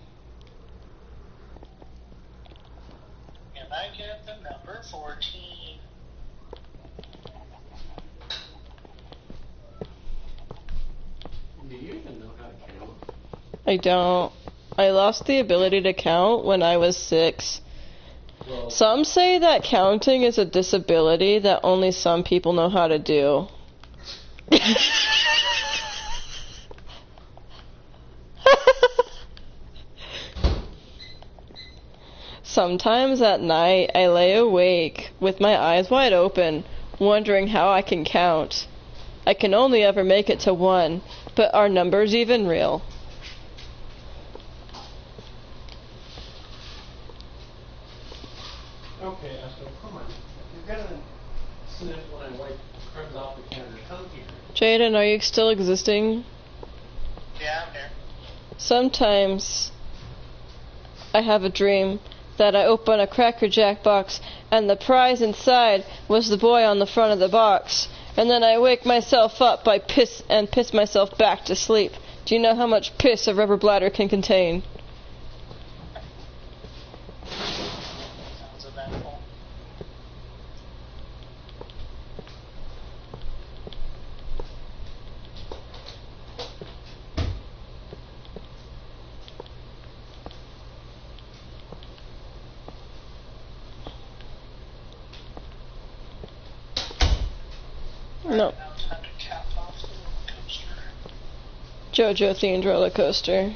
Can I get the number 14? Do you even know how to count? I don't. I lost the ability to count when I was 6. Well, Some say that counting is a disability that only some people know how to do. Sometimes at night I lay awake with my eyes wide open, wondering how I can count. I can only ever make it to 1, but are numbers even real? okay, Astro, come on. You're gonna sniff when I wipe crumbs off the counter. Come here. Jaden, are you still existing? Yeah, I'm here. Sometimes I have a dream that I open a Cracker Jack box and the prize inside was the boy on the front of the box. And then I wake myself up by piss myself back to sleep. Do you know how much piss a rubber bladder can contain? Sounds eventful. No. Now time to cap off the roller coaster. JoJo themed roller coaster.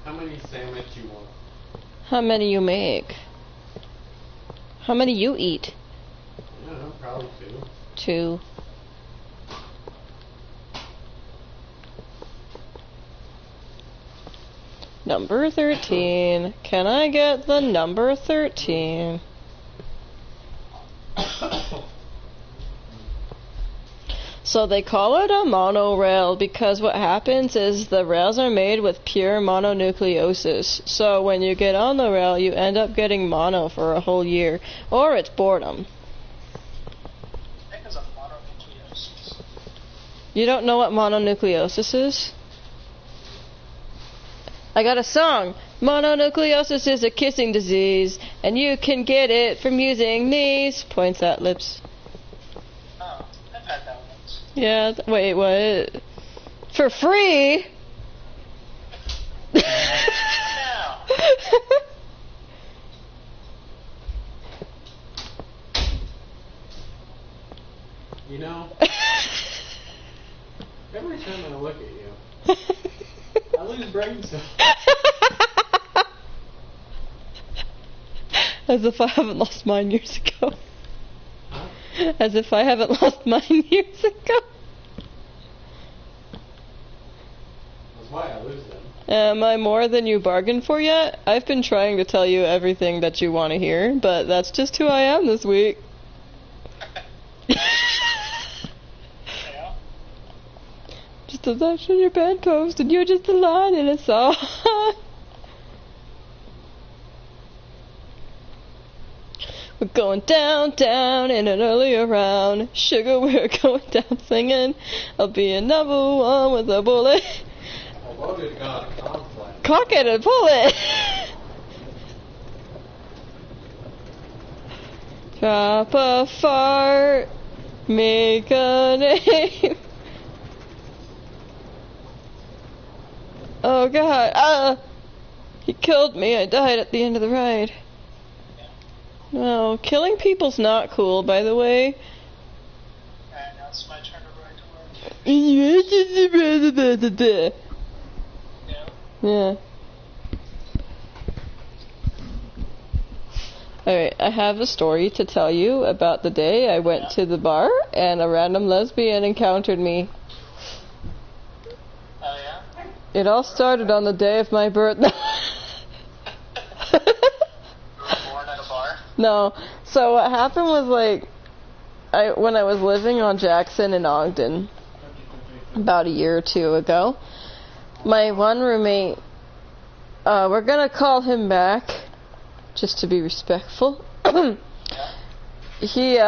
How many sandwich you want? How many you make? How many you eat? I don't know, probably 2. 2. Number 13. Can I get the number 13? So they call it a monorail because what happens is the rails are made with pure mononucleosis. So when you get on the rail, you end up getting mono for a whole year. Or it's boredom. I think it's a mononucleosis. You don't know what mononucleosis is? I got a song. Mononucleosis is a kissing disease, and you can get it from using these. Points at lips. Oh, I've had that once. Yeah, wait, what? For free? Now. You know, every time I look at you, I lose brain cells. As if I haven't lost mine years ago. Huh? As if I haven't lost mine years ago. That's why I lose them. Am I more than you bargained for yet? I've been trying to tell you everything that you want to hear, but that's just who I am this week. Yeah. Just a touch on your bedpost, and you're just a line in a song. We're going down, down in an earlier round. Sugar, we're going down singing. I'll be a number 1 with a bullet. I voted God conflict. Cock it and pull it. Drop a fart. Make a name. Oh god. He killed me. I died at the end of the ride. No, killing people's not cool, by the way. Alright, now it's my turn to ride to work. Yeah. Alright, I have a story to tell you about the day I went to the bar and a random lesbian encountered me. Oh, yeah? It all started on the day of my birthday. You were born at a bar? No. So what happened was, like, when I was living on Jackson in Ogden, about a year or two ago, my one roommate, we're gonna call him Mac, just to be respectful. He's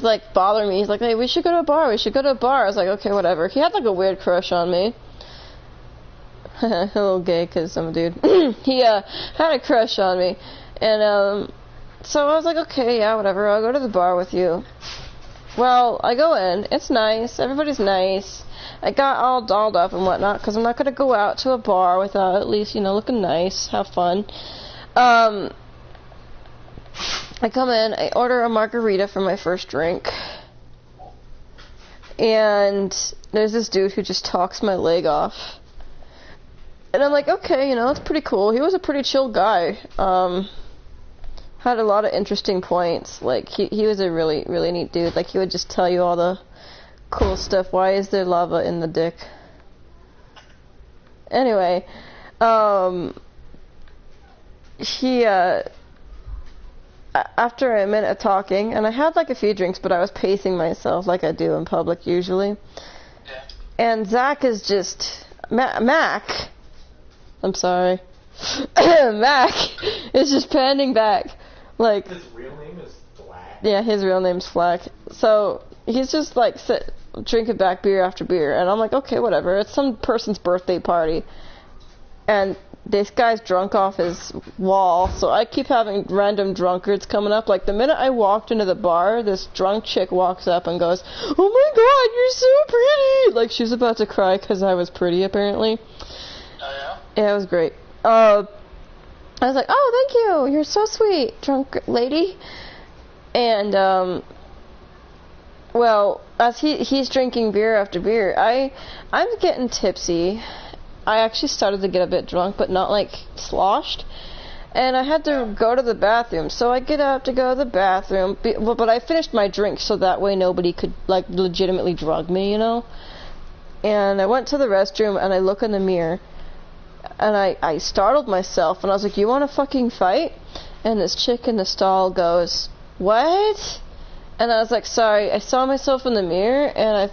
like bothering me. He's like, hey, we should go to a bar. We should go to a bar. I was like, okay, whatever. He had like a weird crush on me. A little gay because I'm a dude. He had a crush on me. And so I was like, okay, yeah, whatever. I'll go to the bar with you. Well, I go in. It's nice. Everybody's nice. I got all dolled up and whatnot because I'm not going to go out to a bar without at least, you know, looking nice, have fun. I come in, I order a margarita for my first drink. And there's this dude who just talks my leg off. And I'm like, okay, you know, it's pretty cool. He was a pretty chill guy. Had a lot of interesting points. Like, he was a really, really neat dude. Like, he would just tell you all the cool stuff. Why is there lava in the dick? Anyway, he, after a minute of talking, and I had like a few drinks, but I was pacing myself like I do in public usually. Yeah. And Zach is just, Mac, I'm sorry, Mac is just panning back. Like, His real name is Flack. yeah, his real name's Flack. So he's just like drinking back beer after beer, and I'm like, okay, whatever. It's some person's birthday party, and this guy's drunk off his wall. So I keep having random drunkards coming up. Like the minute I walked into the bar, this drunk chick walks up and goes, "Oh my God, you're so pretty!" Like she's about to cry because I was pretty, apparently. Oh, yeah? Yeah, it was great. I was like, "Oh, thank you. You're so sweet, drunk lady." And well, as he's drinking beer after beer, I'm getting tipsy. I actually started to get a bit drunk, but not like sloshed. And I had to go to the bathroom, so I get up to go to the bathroom. But I finished my drink, so that way nobody could like legitimately drug me, you know. And I went to the restroom, and I look in the mirror, and I startled myself, and I was like, "You want to fucking fight?" And this chick in the stall goes, "What?" And I was like, "Sorry, I saw myself in the mirror, and I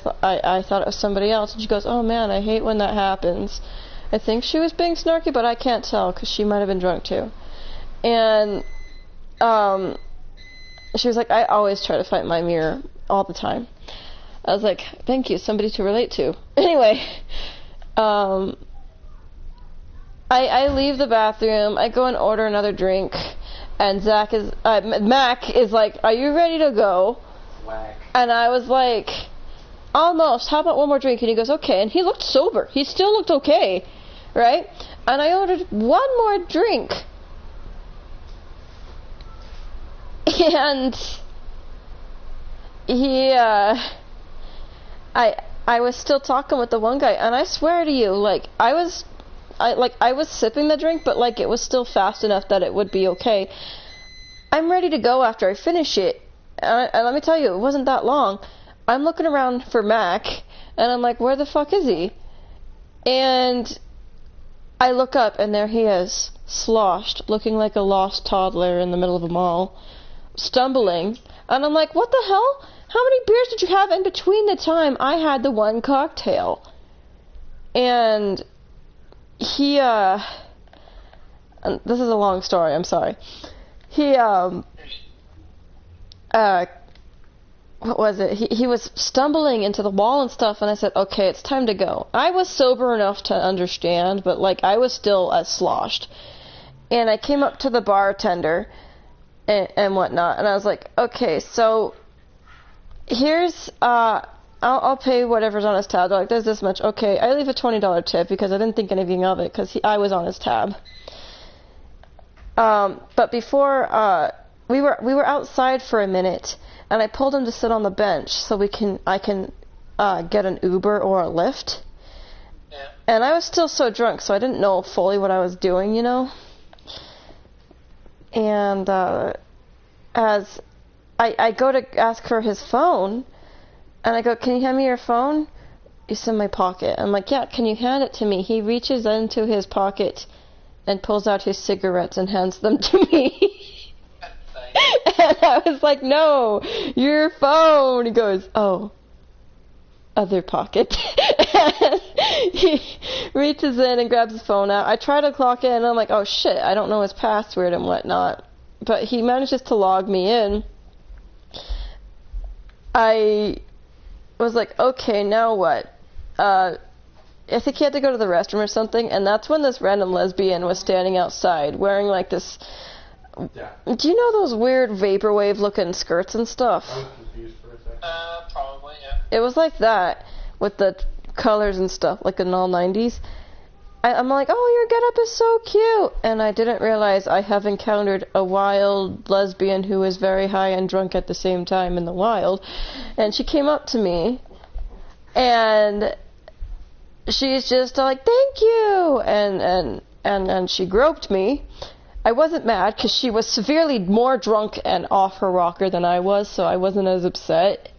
thought it was somebody else." And she goes, "Oh man, I hate when that happens." I think she was being snarky, but I can't tell, because she might have been drunk too. And she was like, "I always try to fight my mirror all the time." I was like, "Thank you, somebody to relate to." Anyway, I leave the bathroom, I go and order another drink, and Mac is like, "Are you ready to go?" Whack. And I was like, "Almost, how about one more drink?" And he goes, "Okay." And he looked sober. He still looked okay, right? And I ordered one more drink. And he, I was still talking with the one guy, and I swear to you, like, I was sipping the drink, but like it was still fast enough that it would be okay. I'm ready to go after I finish it, and let me tell you, it wasn't that long. I'm looking around for Mac, and I'm like, where the fuck is he? And I look up, and there he is, sloshed, looking like a lost toddler in the middle of a mall, stumbling, and I'm like, what the hell? How many beers did you have in between the time I had the one cocktail? And he, this is a long story, I'm sorry. He, what was it? He was stumbling into the wall and stuff, and I said, okay, it's time to go. I was sober enough to understand, but, like, I was still as sloshed. And I came up to the bartender and whatnot, and I was like, okay, so here's, I'll pay whatever's on his tab. They're like, there's this much. Okay, I leave a $20 tip because I didn't think anything of it because I was on his tab. But before, we were outside for a minute, and I pulled him to sit on the bench so I can get an Uber or a Lyft. Yeah. And I was still so drunk, so I didn't know fully what I was doing, you know. And as I go to ask for his phone, and I go, "Can you hand me your phone?" "It's in my pocket." I'm like, "Yeah, can you hand it to me?" He reaches into his pocket and pulls out his cigarettes and hands them to me. And I was like, "No, your phone." He goes, "Oh, other pocket." And he reaches in and grabs his phone out. I try to clock in, and I'm like, "Oh shit, I don't know his password and whatnot." But he manages to log me in. I was like, "Okay, now what?" I think he had to go to the restroom or something, and that's when this random lesbian was standing outside wearing like this. Yeah. Do you know those weird vaporwave looking skirts and stuff? I was confused for a second. Probably, yeah. It was like that with the colors and stuff, like in all 90s. I'm like, "Oh, your getup is so cute," and I didn't realize I have encountered a wild lesbian who is very high and drunk at the same time in the wild, and she came up to me, and she's just like, "Thank you," and she groped me. I wasn't mad because she was severely more drunk and off her rocker than I was, so I wasn't as upset.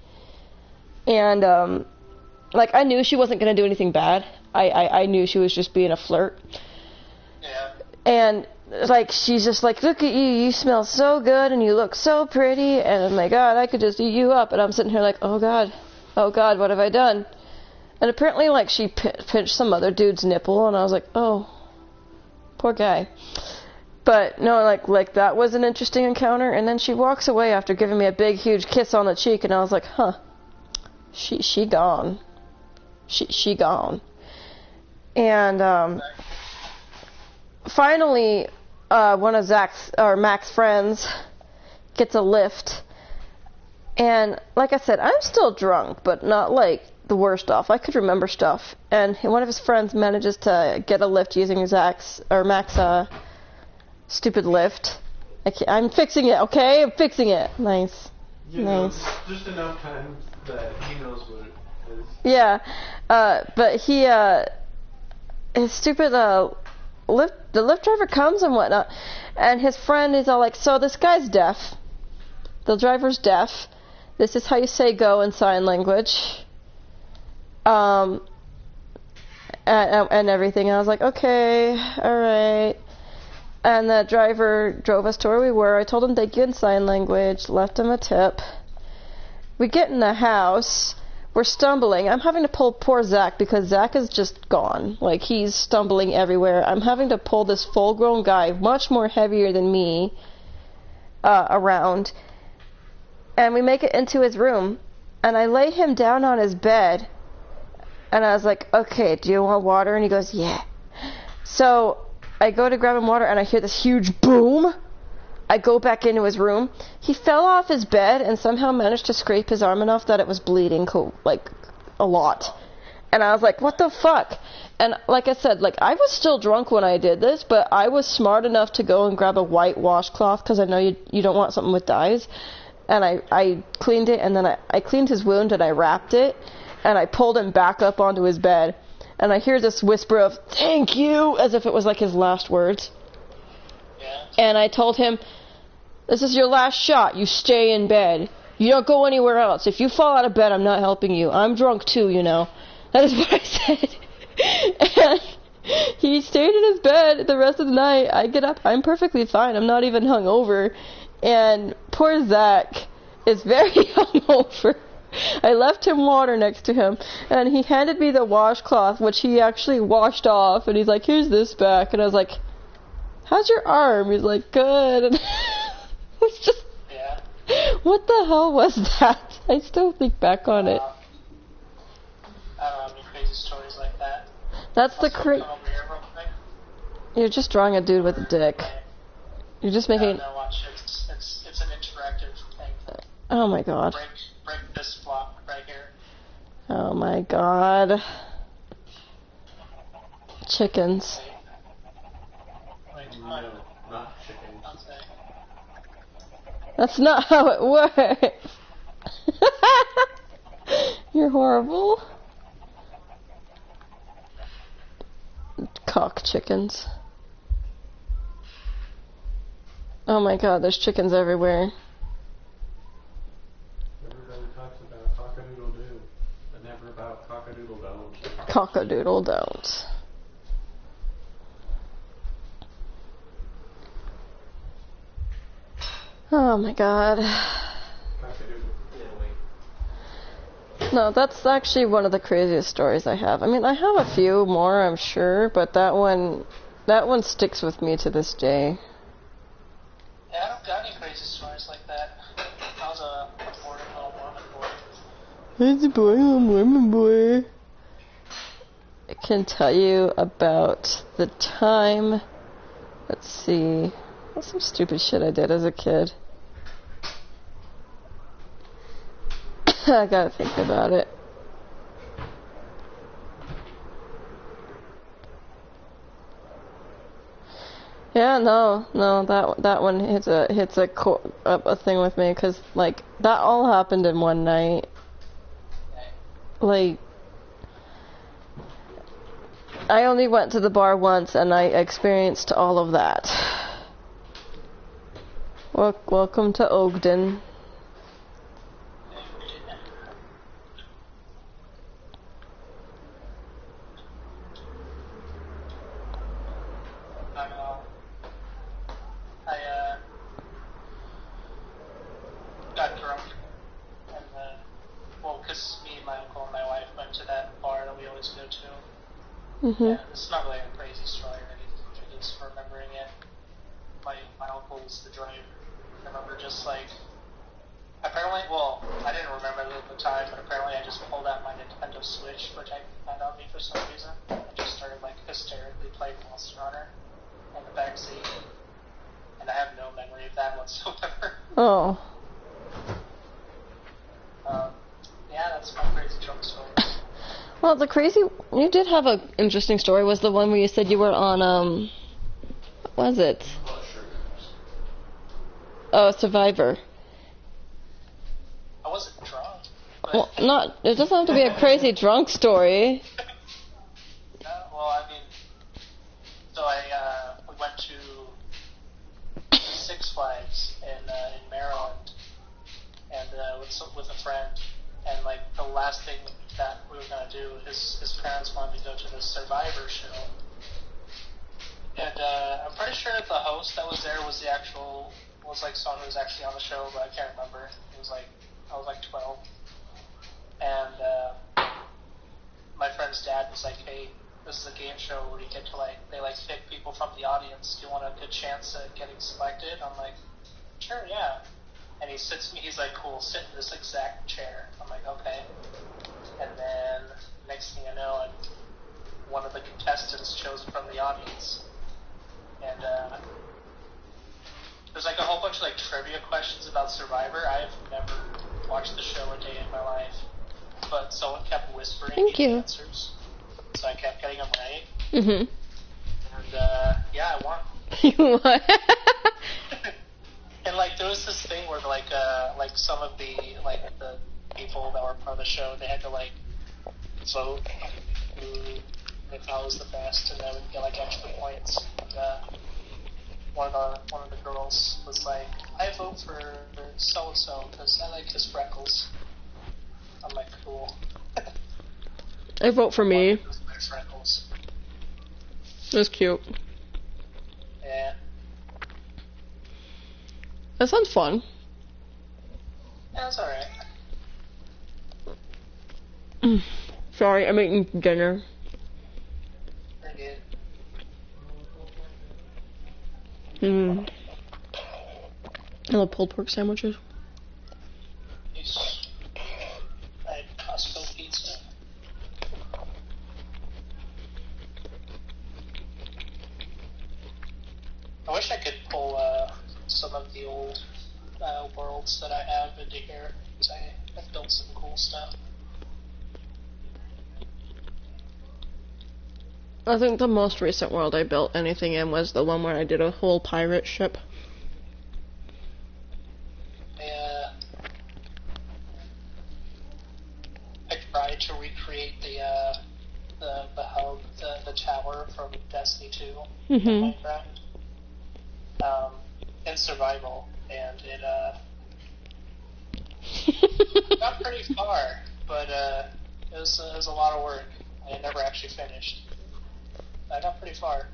And like, I knew she wasn't gonna do anything bad. I knew she was just being a flirt. Yeah. And like, she's just like, "Look at you, you smell so good and you look so pretty, and oh my god, I could just eat you up." And I'm sitting here like, oh god, what have I done? And apparently, like, she pinched some other dude's nipple, and I was like, oh, poor guy. But no, like that was an interesting encounter. And then she walks away after giving me a big, huge kiss on the cheek, and I was like, huh, she gone. She gone. And finally, one of Mac's friends gets a lift. And like I said, I'm still drunk, but not like the worst off. I could remember stuff. And one of his friends manages to get a lift using Mac's stupid lift. I'm fixing it, okay? I'm fixing it. Nice. You nice. know, just enough time that he knows what it is. Yeah, but his stupid the lift driver comes and whatnot, and his friend is all like, "So this guy's deaf. The driver's deaf. This is how you say go in sign language." And everything. And I was like, "Okay, all right." And the driver drove us to where we were. I told him thank you in sign language, left him a tip. We get in the house. We're stumbling. I'm having to pull poor Zach because Zach is just gone. Like, he's stumbling everywhere. I'm having to pull this full-grown guy, much more heavier than me, around. And we make it into his room. And I lay him down on his bed. And I was like, "Okay, do you want water?" And he goes, "Yeah." So I go to grab him water, and I hear this huge boom. I go back into his room. He fell off his bed and somehow managed to scrape his arm enough that it was bleeding, like, a lot. And I was like, what the fuck? And like I said, like, I was still drunk when I did this, but I was smart enough to go and grab a white washcloth, because I know you don't want something with dyes. And I cleaned it, and then I cleaned his wound, and I wrapped it, and I pulled him back up onto his bed. And I hear this whisper of, "Thank you," as if it was like his last words. Yeah. And I told him, "This is your last shot. You stay in bed. You don't go anywhere else. If you fall out of bed, I'm not helping you. I'm drunk too, you know." That is what I said. And he stayed in his bed the rest of the night. I get up. I'm perfectly fine. I'm not even hungover. And poor Zach is very hungover. I left him water next to him, and he handed me the washcloth, which he actually washed off, and he's like, "Here's this back." And I was like, "How's your arm?" He's like, "Good." And it's just, Yeah. what the hell was that? I still think back on it. I don't have any crazy stories like that. That's the Also, come over here real quick. You're just drawing a dude with a dick. You're just making... No, watch. It's an interactive thing. Oh my god. Break this block right here. Oh my god. Chickens. Wait, No, not chicken. I'll say. That's not how it works. You're horrible. Cock chickens. Oh my god, there's chickens everywhere. Everybody talks about cock-a-doodle-doo, but never about cock-a-doodle-don't. Cock-a-doodle-don't. Oh my god. No, that's actually one of the craziest stories I have. I mean, I have a few more, I'm sure, but that one sticks with me to this day. Yeah, I don't got any crazy stories like that. I was a boring little Mormon boy. It's a boy, little Mormon boy. I can tell you about the time. Let's see. That's some stupid shit I did as a kid. I gotta think about it. Yeah, no, that one hits a thing with me, 'cause like that all happened in one night. Like, I only went to the bar once and I experienced all of that. Welcome to Ogden. Got drunk, and well, because me, my uncle, and my wife went to that bar that we always go to. Yeah, it's not really a crazy story or anything, I just remembering it. My uncle was the driver. I remember just like, apparently, well, I didn't remember it at the time, but apparently I just pulled out my Nintendo Switch, protecting that on me for some reason, and just started like hysterically playing Monster Hunter in the backseat. And I have no memory of that whatsoever. Oh. Yeah, that's my crazy drunk story. Well, you did have an interesting story, was the one where you said you were on, what was it? Oh, Survivor. I wasn't drunk. But Well, it doesn't have to be a crazy drunk story. well, I mean, so we went to Six Flags in Maryland, and with a friend, and like the last thing that we were gonna do, his parents wanted to go to the Survivor show, and I'm pretty sure that the host that was there was like someone who was actually on the show, but I can't remember. It was like I was like 12, and my friend's dad was like, "Hey, this is a game show where you get to they pick people from the audience. Do you want a good chance at getting selected?" I'm like, "Sure, yeah." And he sits me. He's like, "Cool, sit in this exact chair." I'm like, "Okay." And then next thing I know, I'm one of the contestants chosen from the audience, and there's like a whole bunch of like trivia questions about Survivor. I have never watched the show a day in my life, but someone kept whispering the answers, so I kept getting them right. And yeah, I won. You won. And like there was this thing where like some of the people that were part of the show, they had to like vote who they thought was the best, and they would get like extra points. And one of the girls was like, "I vote for so and so because I like his freckles." I'm like, "Cool." I vote for me. My freckles. That's cute. Yeah. That sounds fun. Yeah, it's alright. Sorry, I'm eating dinner. Pretty good. I love pulled pork sandwiches. I had Costco pizza. I wish I could pull some of the old worlds that I have into here, because I've built some cool stuff. I think the most recent world I built anything in was the one where I did a whole pirate ship. tower from Destiny 2 in Mhm. Minecraft in survival, and it got pretty far, but it was a lot of work. I never actually finished. I got pretty far.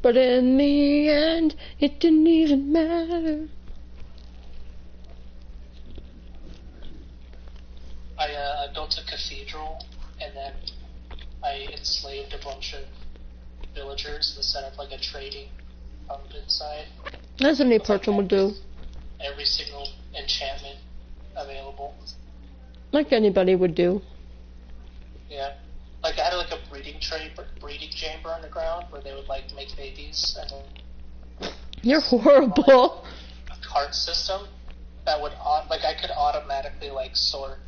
But in the end, it didn't even matter. I built a cathedral, and then I enslaved a bunch of villagers and set up like a trading hub inside. That's what any person would do. Every single enchantment available. Like anybody would do. Yeah. Like I had like a breeding chamber underground where they would like make babies, and then You're horrible. a cart system that would like I could automatically like sort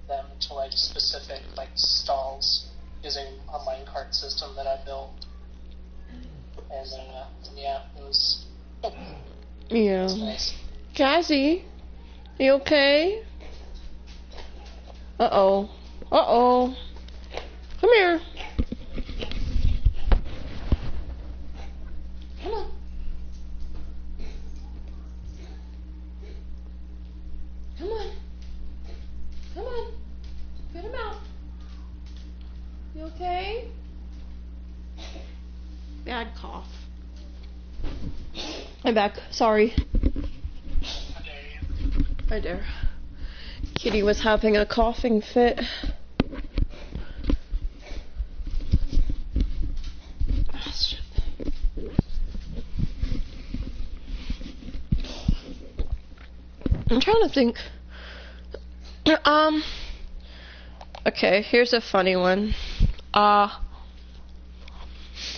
them to like specific like stalls using a minecart system that I built. And yeah, it was Yeah. nice. Jazzy, you okay? Uh-oh. Uh-oh. Come here. Come on. Come on. Come on. Get him out. You okay? Bad cough. I'm back. Sorry. Hi there. Kitty was having a coughing fit. I'm trying to think. Okay, here's a funny one.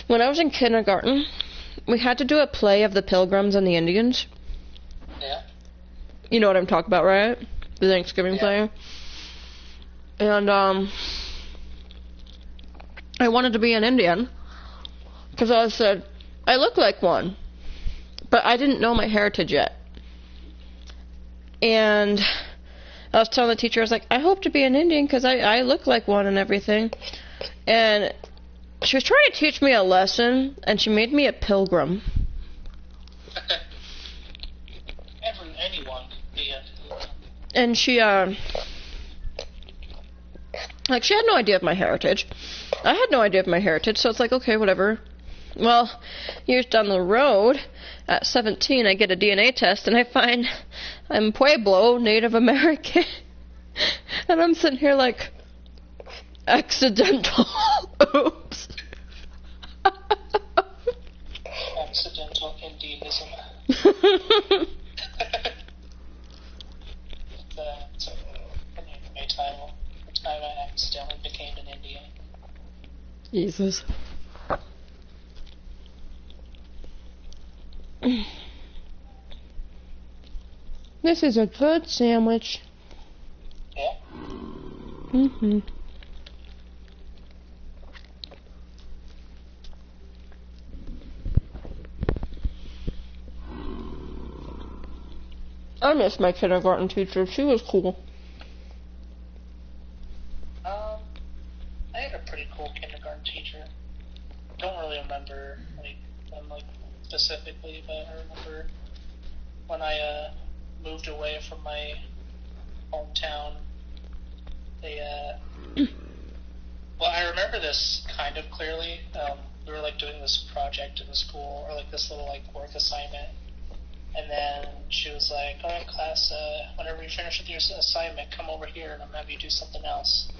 When I was in kindergarten, we had to do a play of the Pilgrims and the Indians. Yeah. You know what I'm talking about, right? The Thanksgiving Yeah. play. And, I wanted to be an Indian. Because I said, I look like one. But I didn't know my heritage yet. And I was telling the teacher, I was like, I hope to be an Indian because I look like one and everything. And she was trying to teach me a lesson, and she made me a pilgrim. Anyone can be a And she, like, she had no idea of my heritage. I had no idea of my heritage, so it's like, okay, whatever. Well, years down the road, at 17, I get a DNA test, and I find I'm Pueblo, Native American. And I'm sitting here like, accidental. Oops. accidental Indianism. It's an anime title. The time I accidentally became an Indian. Jesus. This is a good sandwich. Yeah. Mm-hmm. I miss my kindergarten teacher. She was cool. I had a pretty cool kindergarten teacher. Don't really remember them specifically, but I remember when I moved away from my hometown. They well, I remember this kind of clearly. We were doing this project in the school, or this little work assignment. And then she was like, all right, class, whenever you finish with your assignment, come over here and I'm going to have you do something else.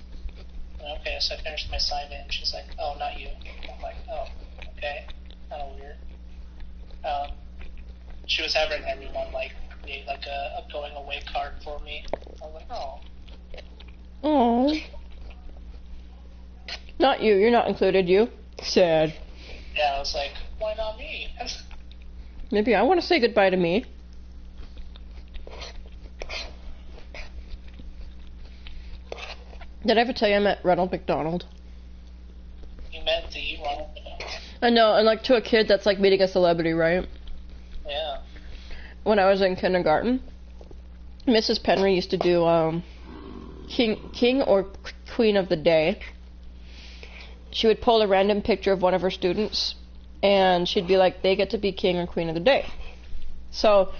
And okay, so I finished my assignment, and she's like, oh, not you. I'm like, oh, okay, kind of weird. She was having everyone, create, a going away card for me. I was like, oh. Oh. Not you. You're not included, you. Sad. Yeah, I was like, why not me? Maybe I want to say goodbye to me. Did I ever tell you I met Ronald McDonald? You met the Ronald McDonald? I know, and to a kid that's meeting a celebrity, right? Yeah. When I was in kindergarten, Mrs. Penry used to do King or Queen of the Day. she would pull a random picture of one of her students, and she'd be like, they get to be king or queen of the day. So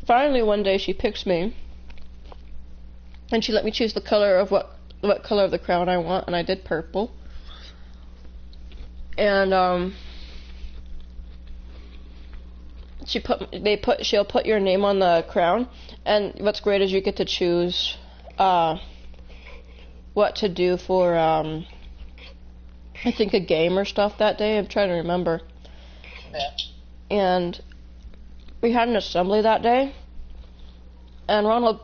finally one day she picks me, and she let me choose the color of what color of the crown I want, and I did purple. And she'll put your name on the crown, and what's great is you get to choose what to do for I think a game or stuff that day. I'm trying to remember. Yeah. And we had an assembly that day, and Ronald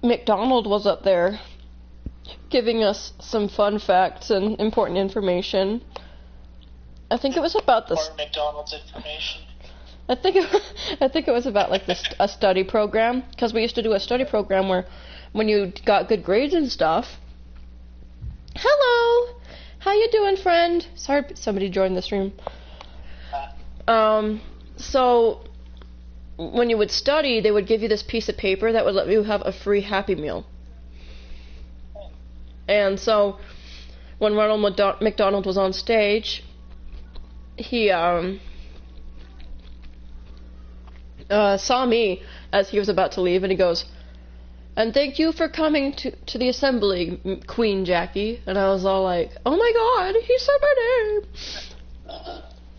McDonald was up there giving us some fun facts and important information. I think it was about Or McDonald's information. I think it was about like a study program, because we used to do a study program where when you got good grades and stuff. Hello, how you doing, friend? Sorry, somebody joined this room. So when you would study, they would give you this piece of paper that would let you have a free Happy Meal. And so when Ronald McDonald was on stage, he saw me as he was about to leave, and he goes, "And thank you for coming to the assembly, Queen Jackie." And I was all like, "Oh my God, he said my name!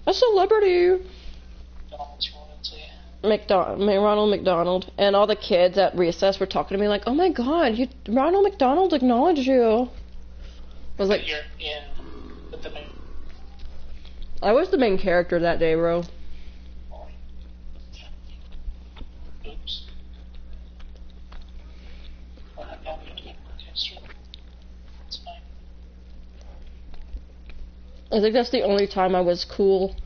A celebrity!" Ronald McDonald. And all the kids at recess were talking to me like, "Oh my God, Ronald McDonald acknowledged you." I was like, You're in with the main. I was the main character that day, bro. Oops. It's fine. I think that's the only time I was cool.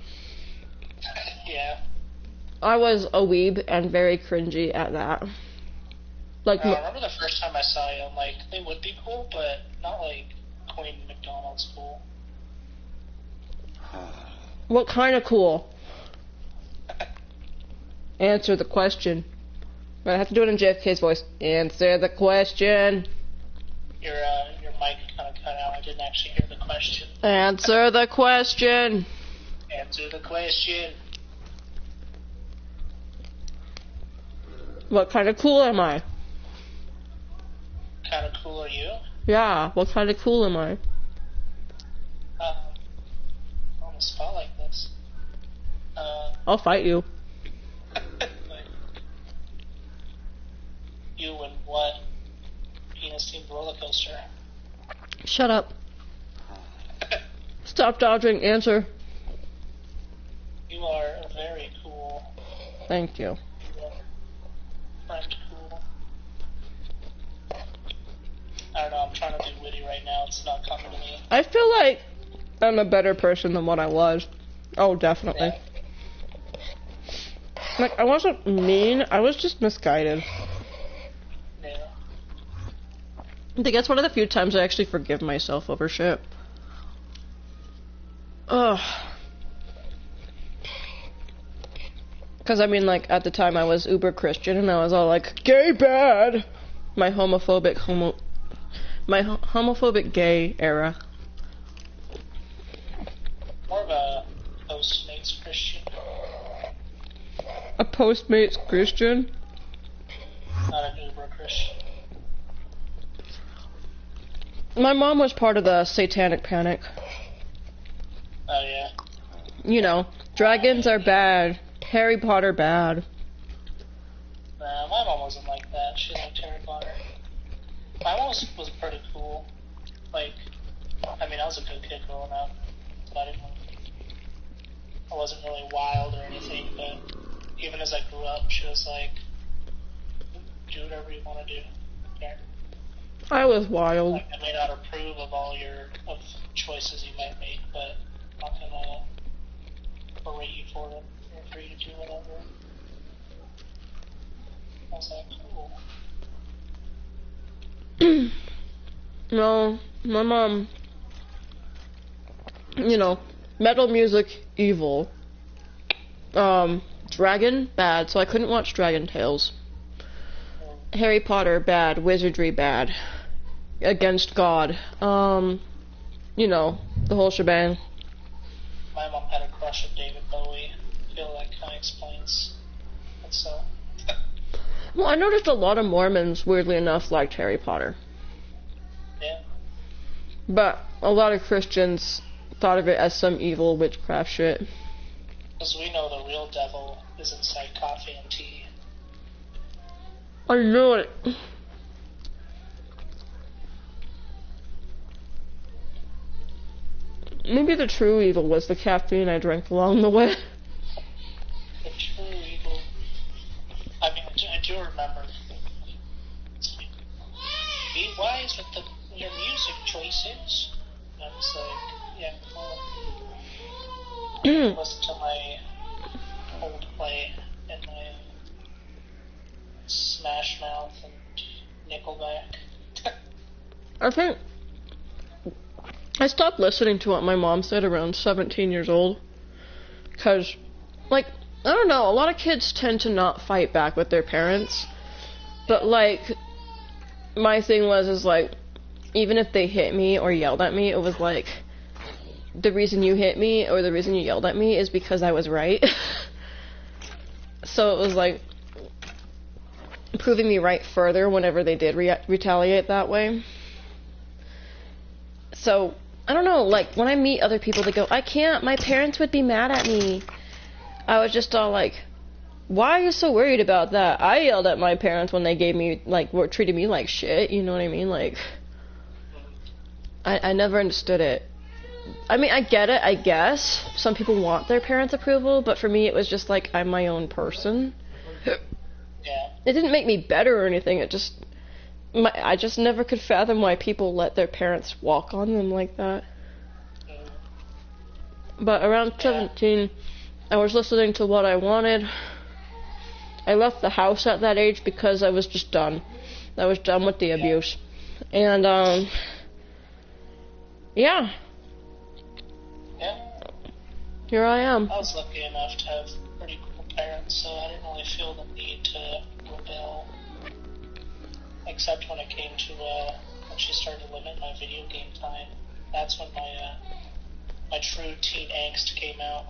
Yeah. I was a weeb and very cringy at that. Like, I remember the first time I saw you, I'm like, they would be cool, but not like Queen McDonald's cool. what kind of cool? Answer the question. But I have to do it in JFK's voice. Answer the question. Your mic kind of cut out. I didn't actually hear the question. Answer the question. Answer the question. What kind of cool am I? Kind of cool are you? Yeah, what kind of cool am I? On the spot like this. I'll fight you. Like, you and what? Penis-themed roller coaster. Shut up. Stop dodging. Answer. You are very cool. Thank you. You are friend cool. I don't know, I'm trying to be witty right now. It's not coming to me. I feel like I'm a better person than what I was. Oh, definitely. Yeah. Like, I wasn't mean. I was just misguided. Yeah. I think that's one of the few times I actually forgive myself over shit. Ugh. Because, I mean, like, at the time I was uber Christian, and I was all like, gay bad! My homophobic gay era. More of a Postmates Christian. A Postmates Christian? Not an Uber Christian. My mom was part of the Satanic Panic. Oh, yeah. You know, dragons are bad. Harry Potter bad. Nah, my mom wasn't like that. She liked Harry Potter. My mom was pretty cool. Like, I mean, I was a good kid growing up, but I wasn't really wild or anything, but even as I grew up, she was like, do whatever you want to do. Okay? I was wild. Like, I may not approve of all of choices you might make, but I'm not gonna berate you for it, or for you to do whatever. I was like, cool. No, my mom, you know, metal music, evil. Dragon, bad, so I couldn't watch Dragon Tales. Harry Potter, bad. Wizardry, bad. Against God. You know, The whole shebang. My mom had a crush on David Bowie. I feel that kind of explains it, so. Well, I noticed a lot of Mormons, weirdly enough, liked Harry Potter. Yeah. But a lot of Christians thought of it as some evil witchcraft shit. Because we know the real devil is inside coffee and tea. I knew it. Maybe the true evil was the caffeine I drank along the way. The true evil. I mean, I do remember. Be wise with your music choices. And I was like, yeah, well, listen to my Coldplay and my Smash Mouth and Nickelback. I think I stopped listening to what my mom said around 17 years old. Because, like, I don't know, a lot of kids tend to not fight back with their parents. But, like, my thing is, like, even if they hit me or yelled at me, it was like, the reason you hit me or the reason you yelled at me is because I was right. So it was, like, proving me right further whenever they did retaliate that way. So, I don't know, like, when I meet other people that go, I can't, my parents would be mad at me. I was just all like, why are you so worried about that? I yelled at my parents when they gave me, like, treated me like shit, you know what I mean? Like, I never understood it. I mean, I get it, I guess. Some people want their parents' approval, but for me it was just like, I'm my own person. Yeah. It didn't make me better or anything, it just... I just never could fathom why people let their parents walk on them like that. But around 17, I was listening to what I wanted. I left the house at that age because I was just done. I was done with the abuse. And, yeah. Yeah. Here I am. I was lucky enough to have pretty cool parents, so I didn't really feel the need to rebel. Except when it came to, when she started to limit my video game time. That's when my true teen angst came out.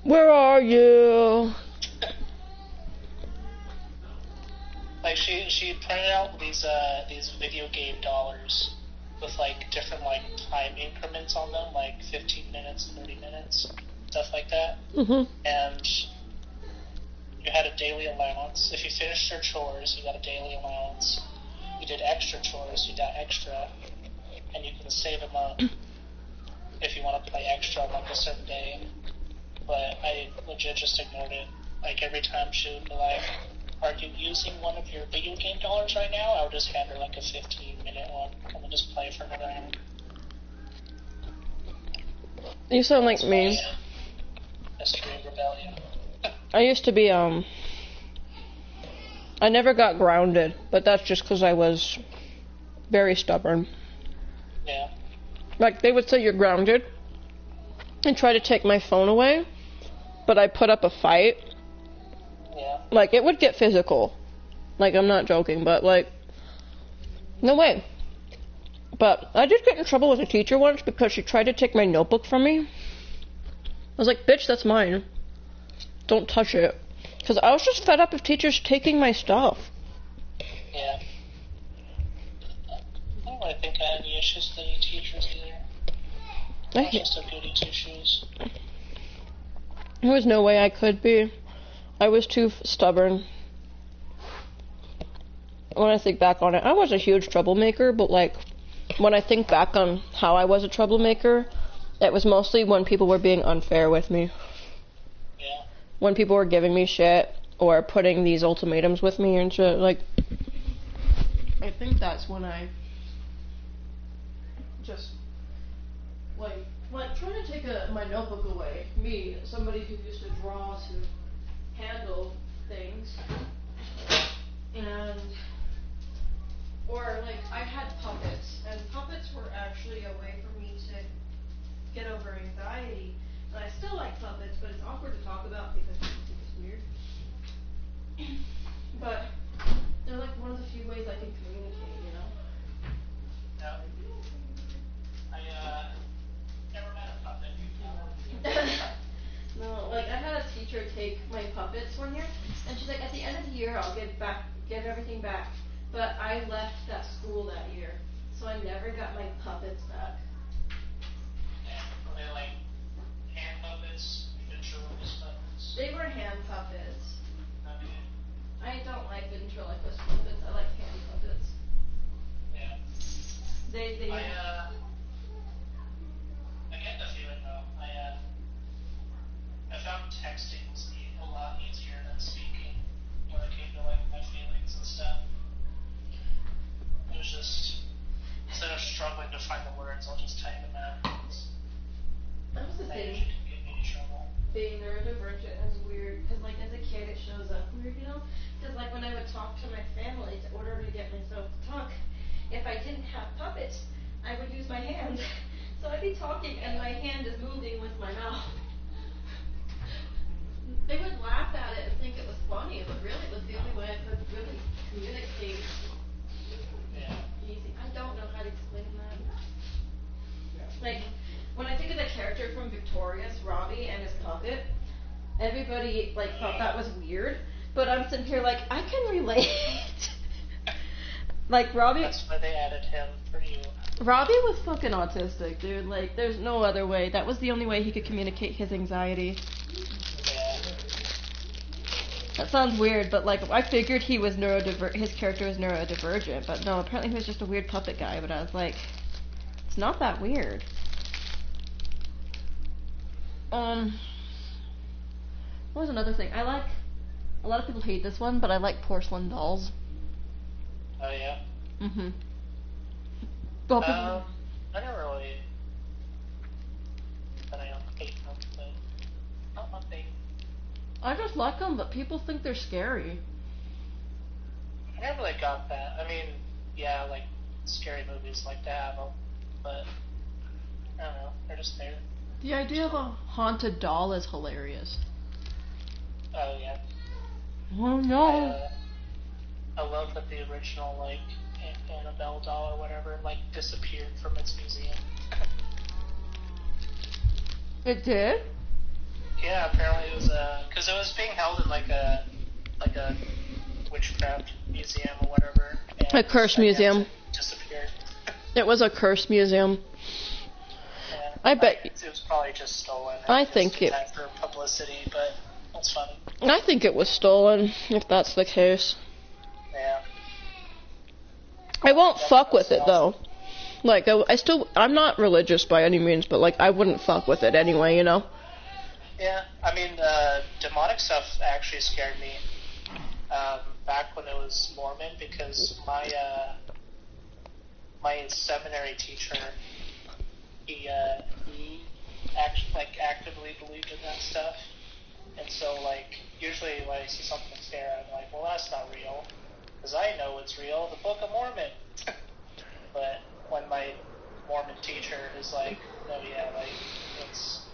Where are you? Like, she printed out these video game dollars with, like, different, like, time increments on them, like 15 minutes, 30 minutes, stuff like that. Mm-hmm. And you had a daily allowance. If you finished your chores, you got a daily allowance. You did extra chores, you got extra. And you can save them up if you want to play extra on, like, a certain day. But I legit just ignored it. Like, every time she would be like, are you using one of your video game dollars right now? I would just hand her, like, a 15-minute one and then just play for another hour. You sound like me. History of rebellion. I used to be, I never got grounded, but that's just because I was very stubborn. Yeah. Like, they would say you're grounded and try to take my phone away, but I put up a fight. Yeah. Like, it would get physical. Like, I'm not joking, but, like, no way. But I did get in trouble with a teacher once because she tried to take my notebook from me. I was like, bitch, that's mine. Don't touch it. Because I was just fed up of teachers taking my stuff. Yeah. I don't really think I had any issues with any teachers either. I was just a goody two-shoes. There was no way I could be. I was too stubborn. When I think back on it, I was a huge troublemaker, but, like, when I think back on how I was a troublemaker, it was mostly when people were being unfair with me. Yeah. When people were giving me shit or putting these ultimatums with me and shit, like, I think that's when I just, like trying to take my notebook away. Me, somebody who used to draw to handle things, and, or, like, I had puppets, and puppets were actually a way for me to get over anxiety. And I still like puppets, but it's awkward to talk about because people think it's weird. But they're, like, one of the few ways I can communicate, you know? Yeah. teacher take my puppets one year, and she's like, at the end of the year, I'll give everything back. But I left that school that year, so I never got my puppets back. Yeah, were they like hand puppets, ventriloquist puppets? They were hand puppets. Okay. I don't like ventriloquist puppets. I like hand puppets. Yeah. They I get the feeling though. I found texting was a lot easier than speaking when it came to like my feelings and stuff. It was just, instead of struggling to find the words, I'll just type them out. That was the That thing. usually can get me in trouble. Being neurodivergent is weird, because like as a kid it shows up weird, you know? Because like when I would talk to my family in order to get myself to talk, if I didn't have puppets, I would use my hands. So I'd be talking and my hand is moving with my mouth. They would laugh at it and think it was funny, but really it was the only way I could really communicate easy. I don't know how to explain that. Like, when I think of the character from Victorious, Robbie and his puppet, everybody like thought that was weird, but I'm sitting here like, I can relate. Like Robbie. That's why they added him for you. Robbie was fucking autistic, dude. Like, there's no other way. That was the only way he could communicate his anxiety. Yeah. That sounds weird, but like, I figured he was his character was neurodivergent, but no, apparently he was just a weird puppet guy, but I was like, it's not that weird. What was another thing? I like, a lot of people hate this one, but I like porcelain dolls. Oh yeah. Mm-hmm. Well, I never really, but I don't hate them, but not my thing. I just like them, but people think they're scary. I never really got that. I mean, yeah, like scary movies like to have them, but I don't know, they're just there. The idea of a haunted doll is hilarious. Oh yeah. Oh no. I love that the original like Annabelle doll or whatever like disappeared from its museum. It did? Yeah, apparently it was because it was being held in like a witchcraft museum or whatever. A curse museum. Disappeared. It was a curse museum. Yeah, I bet it was probably just stolen. I think it for publicity, but that's funny. I think it was stolen, if that's the case. Yeah. I won't fuck with it though. Like I'm not religious by any means, but like I wouldn't fuck with it anyway, you know. Yeah, I mean, demonic stuff actually scared me back when it was Mormon because my seminary teacher, he actively believed in that stuff, and so like usually when I see something scary, I'm like, well, that's not real, because I know it's real, the Book of Mormon. But when my Mormon teacher is like, oh yeah, like it's.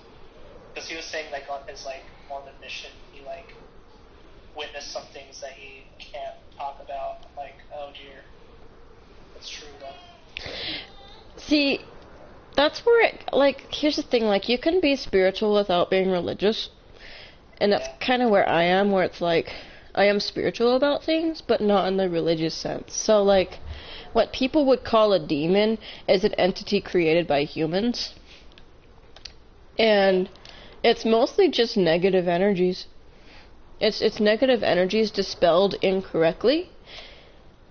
Because he was saying, like, on his, like, Mormon mission, he, like, witnessed some things that he can't talk about. I'm like, oh, dear. It's true, though. See, that's where it, like, here's the thing, like, you can be spiritual without being religious. And that's kind of where I am, where it's like, I am spiritual about things, but not in the religious sense. So, like, what people would call a demon is an entity created by humans. And it's mostly just negative energies. It's negative energies dispelled incorrectly.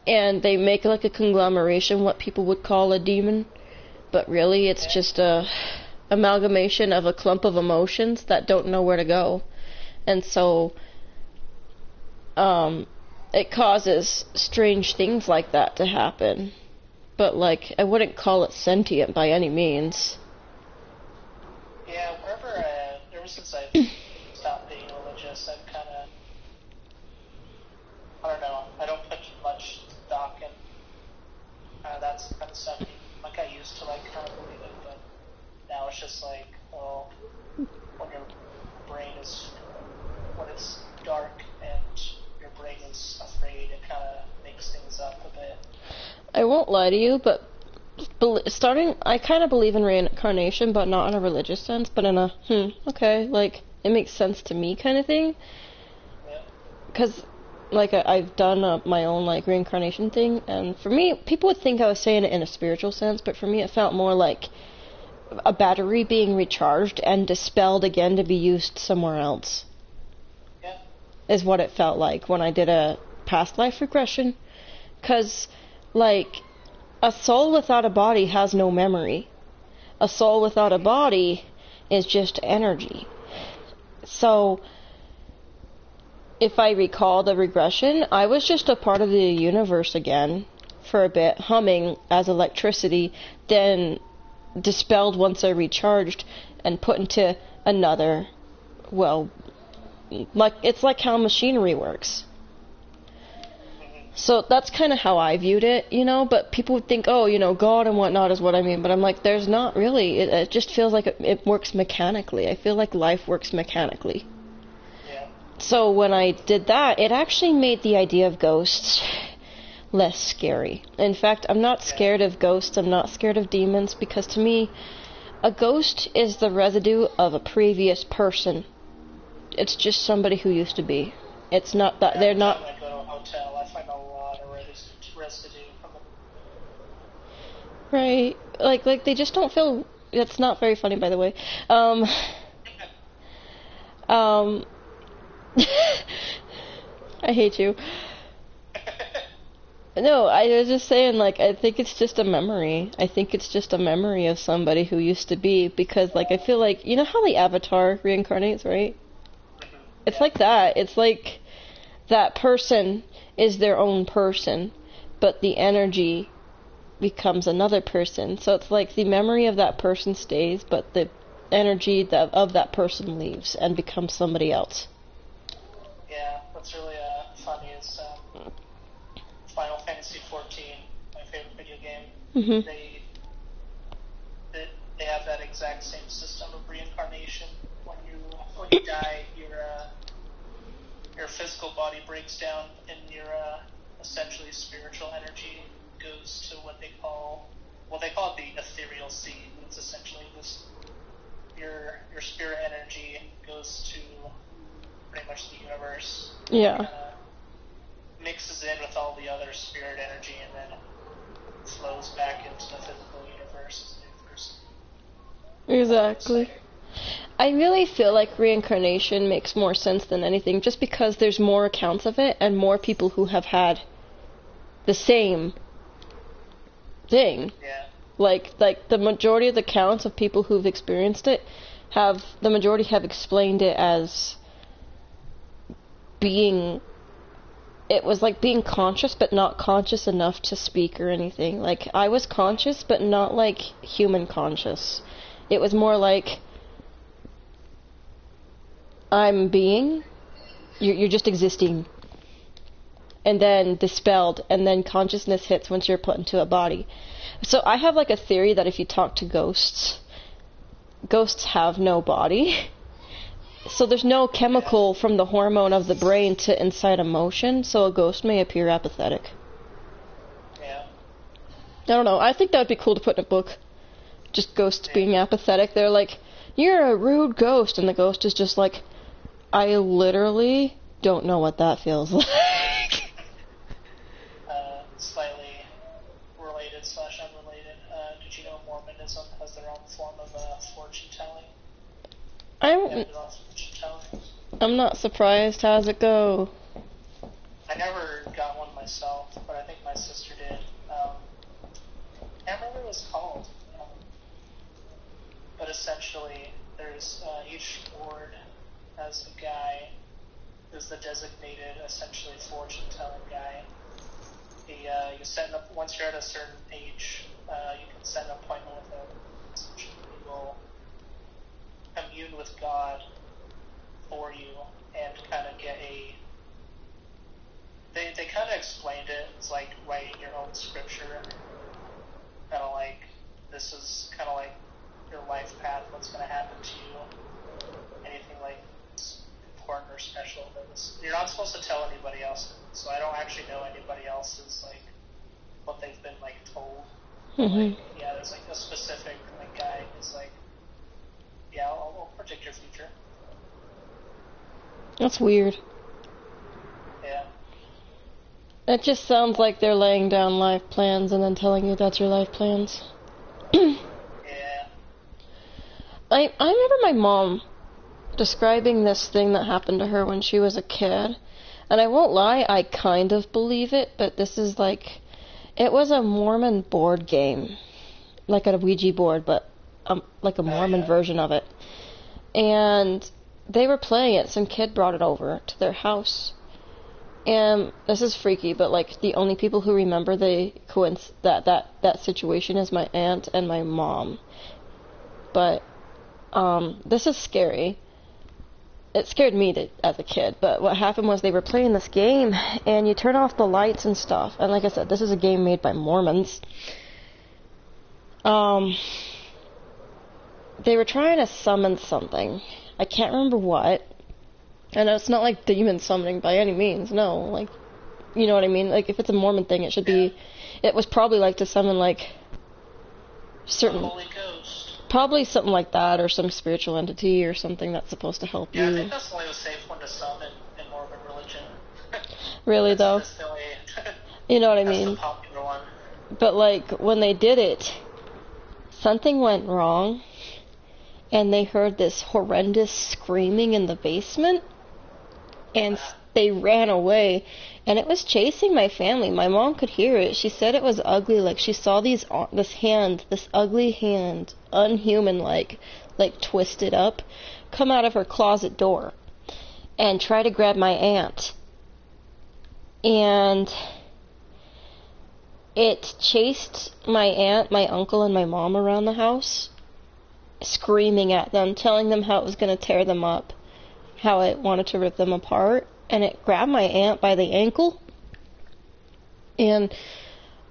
And they make like a conglomeration, what people would call a demon. But really it's just a amalgamation of a clump of emotions that don't know where to go. And so it causes strange things like that to happen. But like I wouldn't call it sentient by any means. Yeah, ever since I've stopped being religious, I've kind of, I don't know, I don't put much stock in that kind of stuff. Like I used to, like, kind of believe it, but now it's just like, well, when your brain is, when it's dark and your brain is afraid, it kind of makes things up a bit. I won't lie to you, but I kind of believe in reincarnation, but not in a religious sense, but in a, okay, like, it makes sense to me kind of thing. Yeah. Because, like, I've done my own, like, reincarnation thing, and for me, people would think I was saying it in a spiritual sense, but for me it felt more like a battery being recharged and dispelled again to be used somewhere else. Yeah. Is what it felt like when I did a past life regression. Because, like, a soul without a body has no memory. A soul without a body is just energy. So, if I recall the regression, I was just a part of the universe again for a bit, humming as electricity, then dispelled once I recharged and put into another, well, like, it's like how machinery works. So that's kind of how I viewed it, you know, but people would think, oh, you know, God and whatnot is what I mean, but I'm like, there's not really. It just feels like it works mechanically. I feel like life works mechanically. Yeah. So when I did that, it actually made the idea of ghosts less scary. In fact, I'm not scared of ghosts, I'm not scared of demons, because to me, a ghost is the residue of a previous person. It's just somebody who used to be. It's not that they're not. Every time I go to a hotel, I find a lot of residue from them. Right. Like they just don't feel. It's not very funny, by the way. I hate you. No, I was just saying, like, I think it's just a memory. I think it's just a memory of somebody who used to be, because, like, I feel like, you know how the Avatar reincarnates, right? It's like that. It's like that person is their own person, but the energy becomes another person. So it's like the memory of that person stays, but the energy of that person leaves and becomes somebody else. Yeah, what's really funny is Final Fantasy XIV, my favorite video game. Mm-hmm. They have that exact same system of reincarnation. When you die, your physical body breaks down, and your essentially spiritual energy goes to what they call it the ethereal sea. It's essentially this your spirit energy goes to pretty much the universe. Yeah. Mixes in with all the other spirit energy, and then flows back into the physical universe as a new person. Exactly. I really feel like reincarnation makes more sense than anything, just because there's more accounts of it and more people who have had the same thing. Yeah. Like the majority of the accounts of people who've experienced it have explained it as being. It was like being conscious, but not conscious enough to speak or anything. Like, I was conscious, but not like human conscious. It was more like, I'm being, you're just existing. And then dispelled, and then consciousness hits once you're put into a body. So I have like a theory that if you talk to ghosts have no body. So there's no chemical from the hormone of the brain to incite emotion, so a ghost may appear apathetic. Yeah. I don't know. I think that would be cool to put in a book. Just ghosts being apathetic. They're like, you're a rude ghost, and the ghost is just like, I literally don't know what that feels like. Slightly related / unrelated. Did you know Mormonism has their own form of fortune telling? I'm not surprised. How's it go? I never got one myself, but I think my sister did. I can't remember what it was called. But essentially, there's each ward has a guy who's the designated, essentially, fortune-telling guy. You set up, once you're at a certain age, you can set an appointment with him. Essentially, he will commune with God for you and kind of get a. They kind of explained it. It's like writing your own scripture. Kind of like, this is kind of like your life path, what's going to happen to you. Anything like important or special. You're not supposed to tell anybody else. So I don't actually know anybody else's, like, what they've been, like, told. Mm-hmm. Like, yeah, there's, like, a specific, like, guy who's like, yeah, I'll predict your future. That's weird. Yeah. It just sounds like they're laying down life plans and then telling you that's your life plans. Yeah. I remember my mom describing this thing that happened to her when she was a kid. And I won't lie, I kind of believe it, but this is like... It was a Mormon board game. Like a Ouija board, but like a Mormon version of it. And they were playing it. Some kid brought it over to their house. And this is freaky, but like the only people who remember that situation is my aunt and my mom. But this is scary. It scared me as a kid, but what happened was they were playing this game, and you turn off the lights and stuff. And like I said, this is a game made by Mormons. They were trying to summon something. I can't remember what. And it's not like demon summoning by any means, no. Like, you know what I mean? Like, if it's a Mormon thing, it should be... It was probably like to summon, like, certain... The Holy Ghost. Probably something like that, or some spiritual entity, or something that's supposed to help you. Yeah, I think that's the only safe one to summon in Mormon religion. Really, though? That's the only... You know what I That's mean? the popular one. But, like, when they did it, something went wrong, and they heard this horrendous screaming in the basement, and they ran away, and it was chasing my family. My mom could hear it. She said it was ugly. Like, she saw this ugly hand, unhuman-like, like twisted up, come out of her closet door and try to grab my aunt. And it chased my aunt, my uncle, and my mom around the house, screaming at them, telling them how it was going to tear them up, how it wanted to rip them apart. And it grabbed my aunt by the ankle, and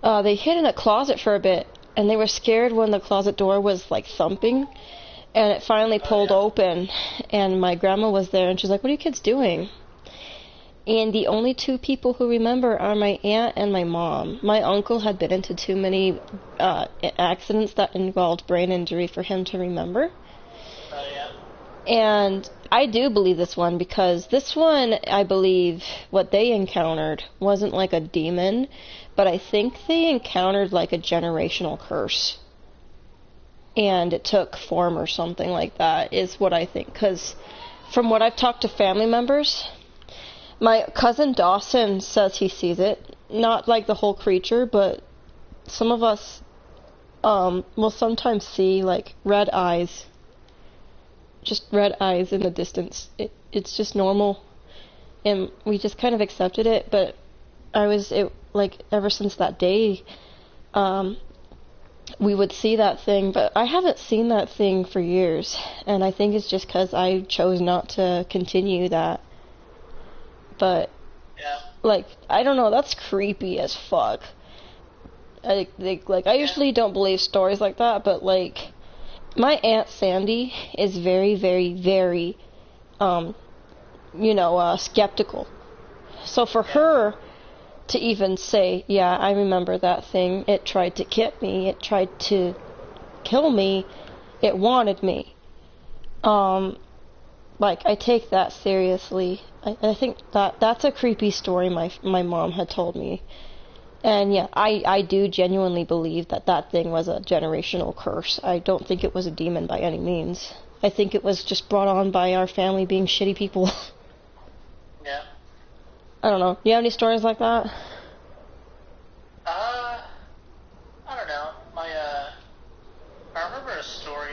they hid in a closet for a bit, and they were scared when the closet door was like thumping, and it finally pulled open, and my grandma was there, and she's like, "What are you kids doing?" And the only two people who remember are my aunt and my mom. My uncle had been into too many accidents that involved brain injury for him to remember. Oh, yeah. And I do believe this one, because this one, I believe what they encountered wasn't like a demon, but I think they encountered like a generational curse. And it took form or something like that, is what I think. Because from what I've talked to family members, my cousin Dawson says he sees it. Not like the whole creature, but some of us will sometimes see like red eyes. Just red eyes in the distance. It's just normal, and we just kind of accepted it. But ever since that day, we would see that thing. But I haven't seen that thing for years, and I think it's just because I chose not to continue that. But Yeah. like, I don't know. That's creepy as fuck. I usually don't believe stories like that, but like. My Aunt Sandy is very, very, very, skeptical. So for her to even say, yeah, I remember that thing, it tried to get me, it tried to kill me, it wanted me. I take that seriously. I think that's a creepy story my mom had told me. And yeah, I do genuinely believe that thing was a generational curse. I don't think it was a demon by any means. I think it was just brought on by our family being shitty people. Yeah. I don't know. Do you have any stories like that? I don't know. I remember a story,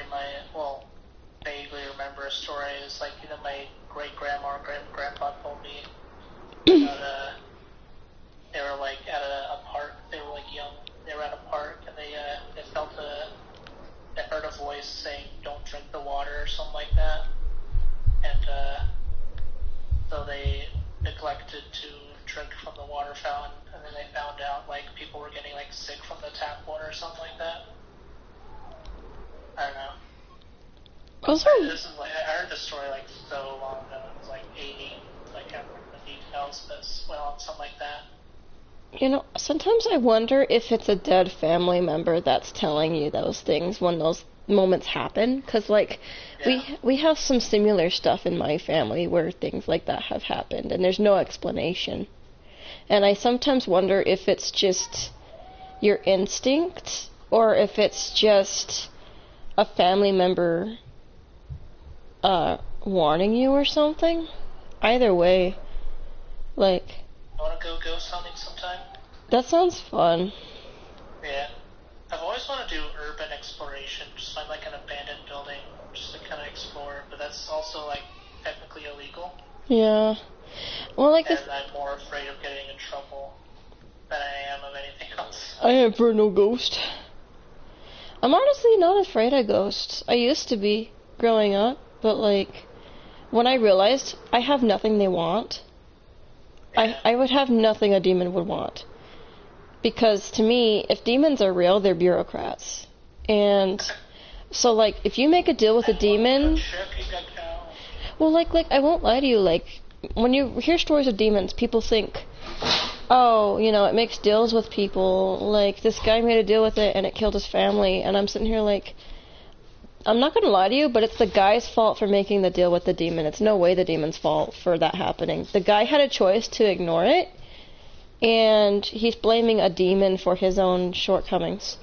vaguely remember a story. It's like, my great-grandma or great-grandpa told me that, they were like at a park. They were like young. They were at a park, and they heard a voice saying, "Don't drink the water," or something like that. And so they neglected to drink from the water fountain, and then they found out like people were getting like sick from the tap water or something like that. I don't know. I heard this story like so long ago. It was like 80. I can't remember the details, but something like that. Sometimes I wonder if it's a dead family member that's telling you those things when moments happen, because like we have some similar stuff in my family where things like that have happened and there's no explanation, and I sometimes wonder if it's just your instinct or if it's just a family member warning you or something. Either way, like, you want to go ghost hunting sometime? That sounds fun. Yeah. I've always wanted to do urban exploration, just find like an abandoned building, just to kind of explore, but that's also like technically illegal. Yeah. Well, like and I'm more afraid of getting in trouble than I am of anything else. I am for no ghost. I'm honestly not afraid of ghosts. I used to be growing up, but like when I realized I have nothing they want, I would have nothing a demon would want. Because to me, if demons are real, they're bureaucrats. And so like if you make a deal with a demon, well like I won't lie to you, like when you hear stories of demons, people think, oh, you know, it makes deals with people, like this guy made a deal with it and it killed his family, and I'm sitting here like, I'm not gonna lie to you, but it's the guy's fault for making the deal with the demon. It's no way the demon's fault for that happening. The guy had a choice to ignore it, and he's blaming a demon for his own shortcomings.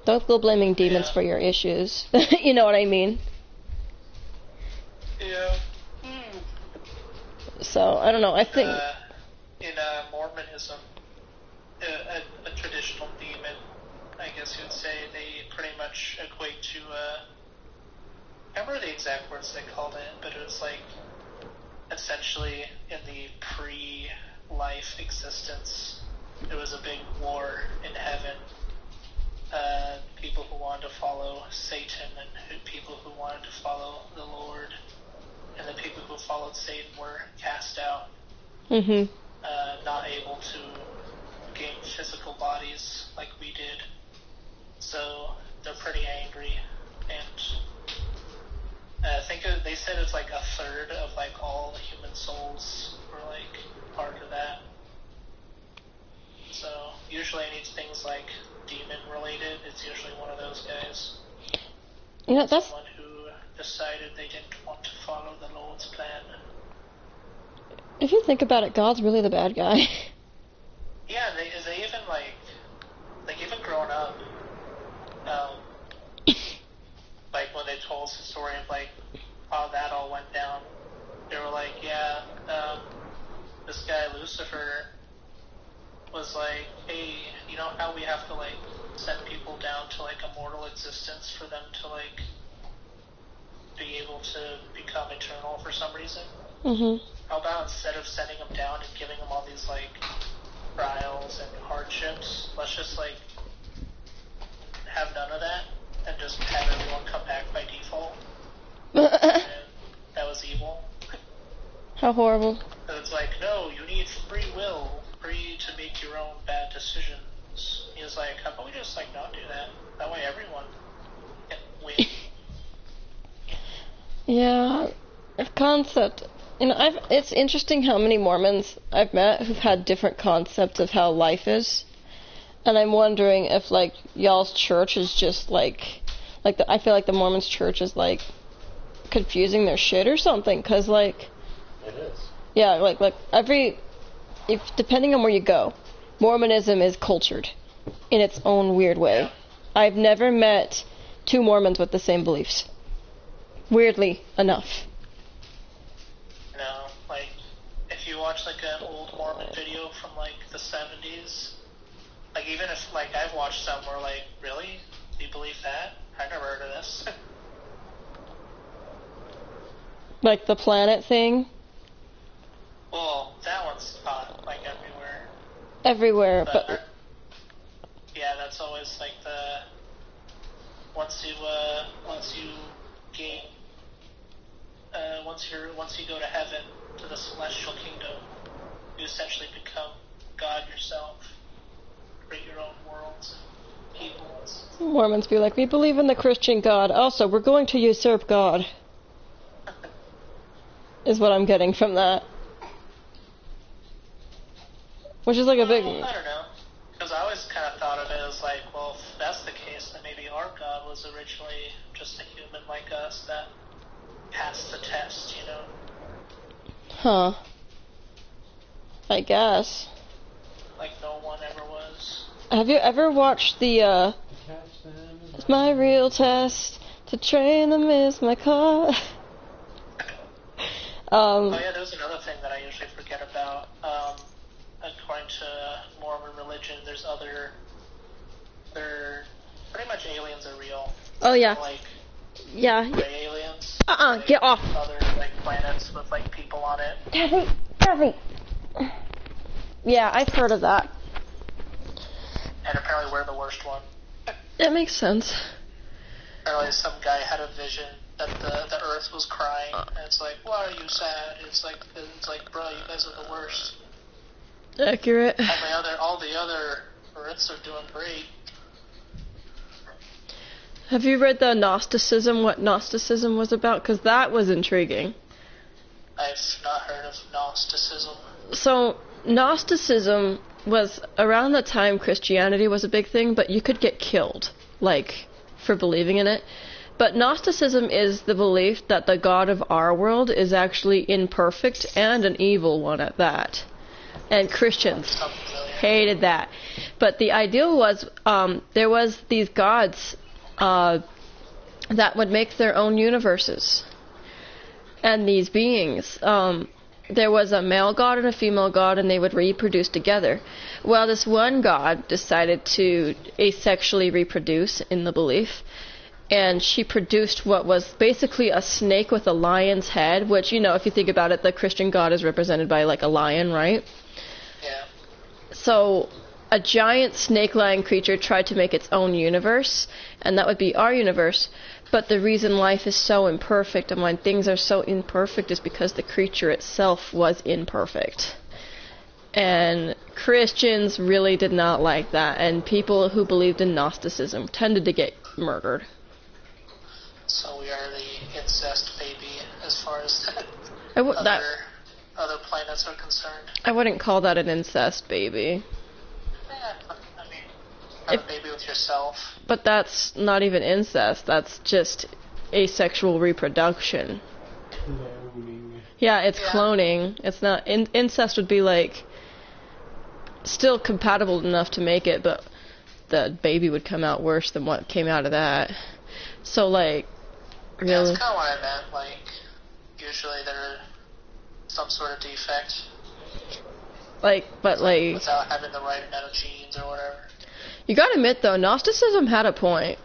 Don't go blaming demons for your issues. You know what I mean? Yeah. So, I don't know, I think... in Mormonism, a traditional demon, I guess you would say, they pretty much equate to, I can't remember the exact words they called it, but it was like, essentially, in the pre-life existence, there was a big war in heaven. People who wanted to follow Satan and people who wanted to follow the Lord, and the people who followed Satan were cast out. Mm-hmm. Not able to gain physical bodies like we did. So they're pretty angry, and I think they said it's like a third of like all the human souls were like part of that. So usually any things like demon related, it's usually one of those guys. You know, that's someone who decided they didn't want to follow the Lord's plan. If you think about it, God's really the bad guy. Yeah, they even even growing up, like when they told us the story of like how that all went down, they were like, yeah, this guy Lucifer was like, hey, you know how we have to like send people down to like a mortal existence for them to like be able to become eternal for some reason? Mm-hmm. How about instead of sending them down and giving them all these like trials and hardships, let's just like have none of that and just have everyone come back by default? And that was evil. How horrible. And it's like, no, you need free will, free to make your own bad decisions. He was like, how about we just like not do that? That way everyone can win. Yeah, concept. You know, it's interesting how many Mormons I've met who've had different concepts of how life is, and I'm wondering if like y'all's church is just like I feel like the Mormons' church is like confusing their shit or something, cause like it is. Yeah, like depending on where you go, Mormonism is cultured in its own weird way. Yeah. I've never met two Mormons with the same beliefs. Weirdly enough. No, like, if you watch, like, an old Mormon video from, like, the 70s, like, even if, like, I've watched some where, like, really? Do you believe that? I've never heard of this. Like the planet thing? Well, that one's taught, like, everywhere. Everywhere, but... yeah, that's always, like, the... Once you gain... once you go to heaven, to the celestial kingdom, you essentially become God yourself. Create your own worlds and peoples. Mormons be like, we believe in the Christian God. Also, we're going to usurp God. Is what I'm getting from that. Which is like a big... I don't know. Because I always kind of thought of it as like, well, if that's the case, then maybe our God was originally originally just a human like us that passed the test, you know? Huh. I guess. Like no one ever was. Have you ever watched the, It's my real test, to train them is my car. Oh yeah, there's another thing that I usually forget about. According to Mormon religion, they're pretty much aliens are real. Oh yeah. Like Yeah. gray aliens. Get off. Other like planets with like people on it. Daffy. Yeah, I've heard of that. And apparently we're the worst one. That makes sense. Apparently some guy had a vision that the Earth was crying, and it's like, why are you sad? It's like, bro, you guys are the worst. Accurate. All the other Earths are doing great. Have you read the Gnosticism, what Gnosticism was about? Because that was intriguing. I've not heard of Gnosticism. So, Gnosticism was around the time Christianity was a big thing, but you could get killed, like, for believing in it. But Gnosticism is the belief that the God of our world is actually imperfect and an evil one at that. And Christians hated that. But the ideal was, there was these gods that would make their own universes. And these beings, there was a male god and a female god, and they would reproduce together. Well, this one god decided to asexually reproduce in the belief, and she produced what was basically a snake with a lion's head, which, you know, if you think about it, the Christian god is represented by, like, a lion, right? Yeah. So, a giant snake-lion creature tried to make its own universe, and that would be our universe. But the reason life is so imperfect and when things are so imperfect is because the creature itself was imperfect. And Christians really did not like that, and people who believed in Gnosticism tended to get murdered. So we are the incest baby as far as other planets are concerned. I wouldn't call that an incest baby. Yeah, I mean, have a baby with yourself. But that's not even incest. That's just asexual reproduction. Cloning. Yeah, it's cloning. It's not... incest would be, like, still compatible enough to make it, but the baby would come out worse than what came out of that. So, like, really... Yeah, that's kind of what I meant. Like, usually there's some sort of defect. Like, but, like... without having the right amount of genes or whatever. You gotta admit, though, Gnosticism had a point.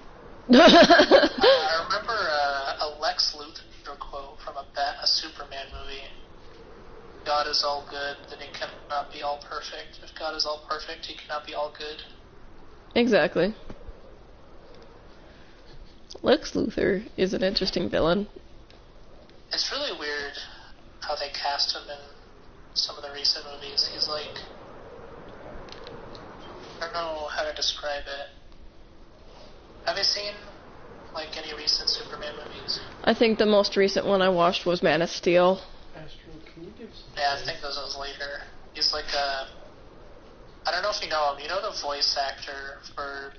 I remember a Lex Luthor quote from a Superman movie. God is all good, then he cannot be all perfect. If God is all perfect, he cannot be all good. Exactly. Lex Luthor is an interesting villain. It's really weird how they cast him in some of the recent movies. He's like... I don't know how to describe it. Have you seen, like, any recent Superman movies? I think the most recent one I watched was Man of Steel. Astro, can you give some... Yeah, I think this was later. He's like a... I don't know if you know him. You know the voice actor for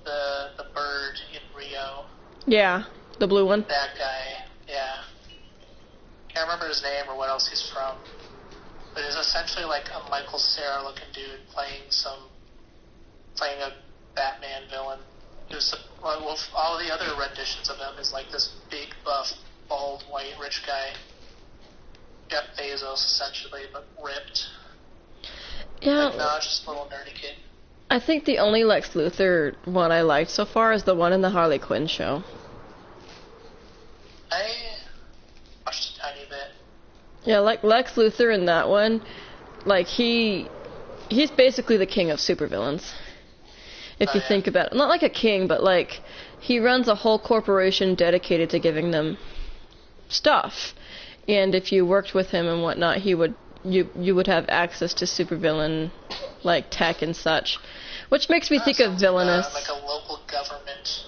the bird in Rio? Yeah, the blue one. That guy, yeah. Can't remember his name or what else he's from. But he's essentially like a Michael Cera looking dude playing a Batman villain. All the other renditions of him is like this big, buff, bald, white, rich guy. Jeff Bezos, essentially, but ripped. Yeah. Like, no, just a little nerdy kid. I think the only Lex Luthor one I liked so far is the one in the Harley Quinn show. I watched a tiny bit. Yeah, like Lex Luthor in that one, like he's basically the king of supervillains. If you think about it. Not like a king, but like he runs a whole corporation dedicated to giving them stuff. And if you worked with him and whatnot, you would have access to supervillain like tech and such. Which makes me think of Villainous. Like a local government.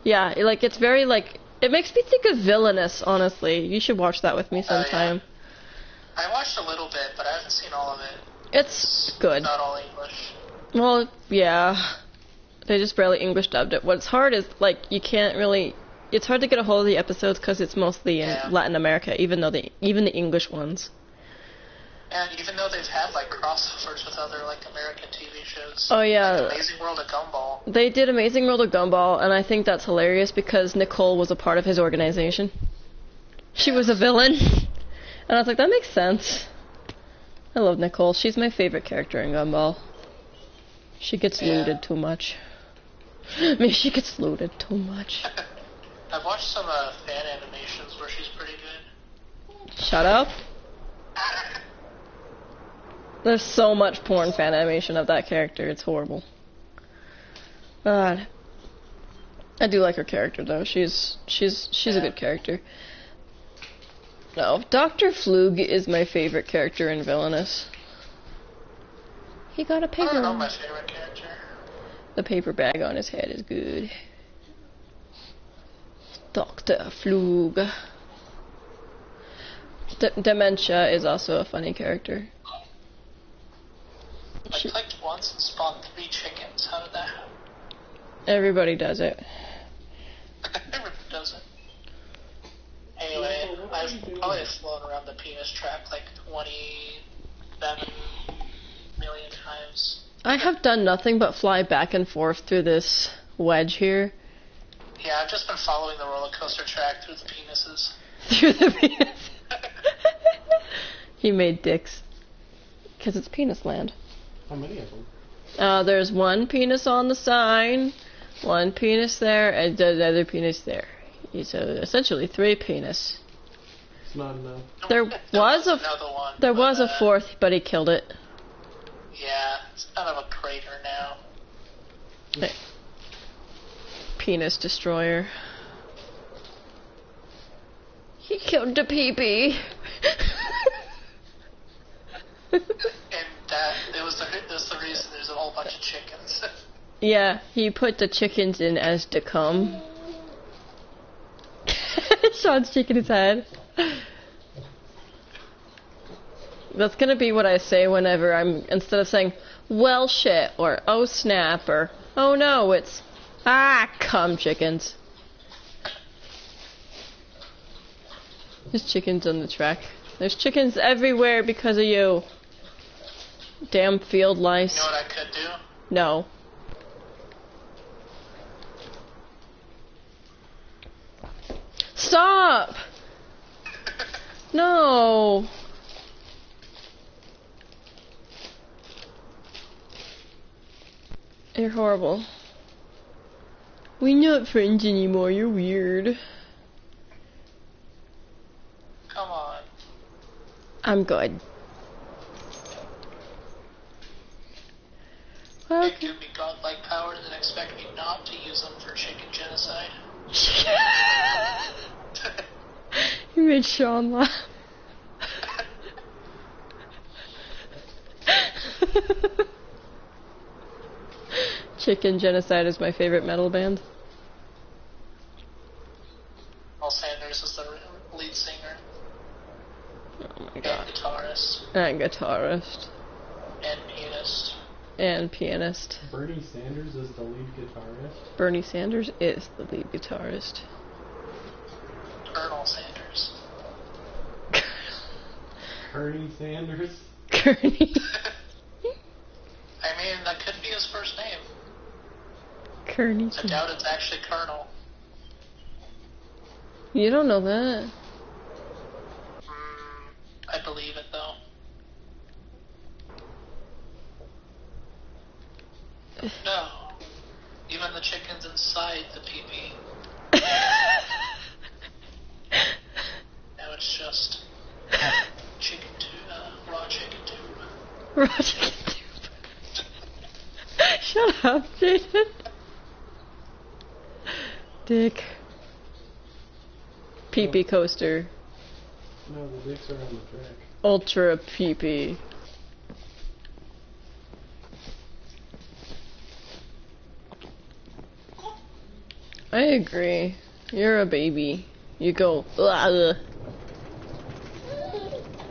Yeah, like it's very like it makes me think of Villainous, honestly. You should watch that with me sometime. Yeah. I watched a little bit, but I haven't seen all of it. It's good. Not all English. Well, yeah. They just barely English dubbed it. What's hard is, like, you can't really... It's hard to get a hold of the episodes because it's mostly in Latin America, even the English ones. And even though they've had, like, crossovers with other, like, American TV shows. Oh, yeah. Like Amazing World of Gumball. They did Amazing World of Gumball, and I think that's hilarious because Nicole was a part of his organization. She was a villain. And I was like, that makes sense. I love Nicole. She's my favorite character in Gumball. She gets looted too much. Maybe she gets looted too much. I've watched some fan animations where she's pretty good. Shut up. There's so much porn fan animation of that character. It's horrible. God. I do like her character though. She's a good character. No, Dr. Flug is my favorite character in Villainous. He got a paper. I don't know my favorite character. The paper bag on his head is good. Dr. Flug. Dementia is also a funny character. I clicked once and spawned 3 chickens. How did that happen? Everybody does it. Everybody does it. Anyway, I've probably flown around the penis track like 27 million times. I have done nothing but fly back and forth through this wedge here. Yeah, I've just been following the roller coaster track through the penises. Through the penis. He made dicks. Because it's penis land. How many of them? There's one penis on the sign, one penis there, and the other penis there. So essentially 3 penis. It's not enough. There was a 4th, but he killed it. Yeah, it's kind of a crater now. Hey. Penis destroyer. He killed the pee-pee. And it was the reason there's a whole bunch of chickens. Yeah, he put the chickens in as to come. Sean's shaking his head. That's gonna be what I say whenever instead of saying, well shit, or oh snap, or oh no, it's, come chickens. There's chickens on the track. There's chickens everywhere because of you. Damn field lice. You know what I could do? No. Stop! No. You're horrible. We're not friends anymore, you're weird. Come on. I'm good. You give me godlike powers and expect me not to use them for chicken genocide. You made Sean laugh. Chicken Genocide is my favorite metal band. Paul Sanders is the lead singer. Oh my god. And guitarist. And guitarist. And pianist. And pianist. Bernie Sanders is the lead guitarist? Bernie Sanders is the lead guitarist. Colonel Sanders. Bernie Sanders? Kearney. I mean, that could be his first name. Kearney. I doubt it's actually Colonel. You don't know that. I believe it, though. No. Even the chickens inside the pee-pee. Now it's just chicken tube, raw chicken tube. Raw chicken tube. Shut up, Jaden. Dick. Pee-pee coaster. No, the dicks are on the track. Ultra pee-pee. I agree. You're a baby. You go, ugh.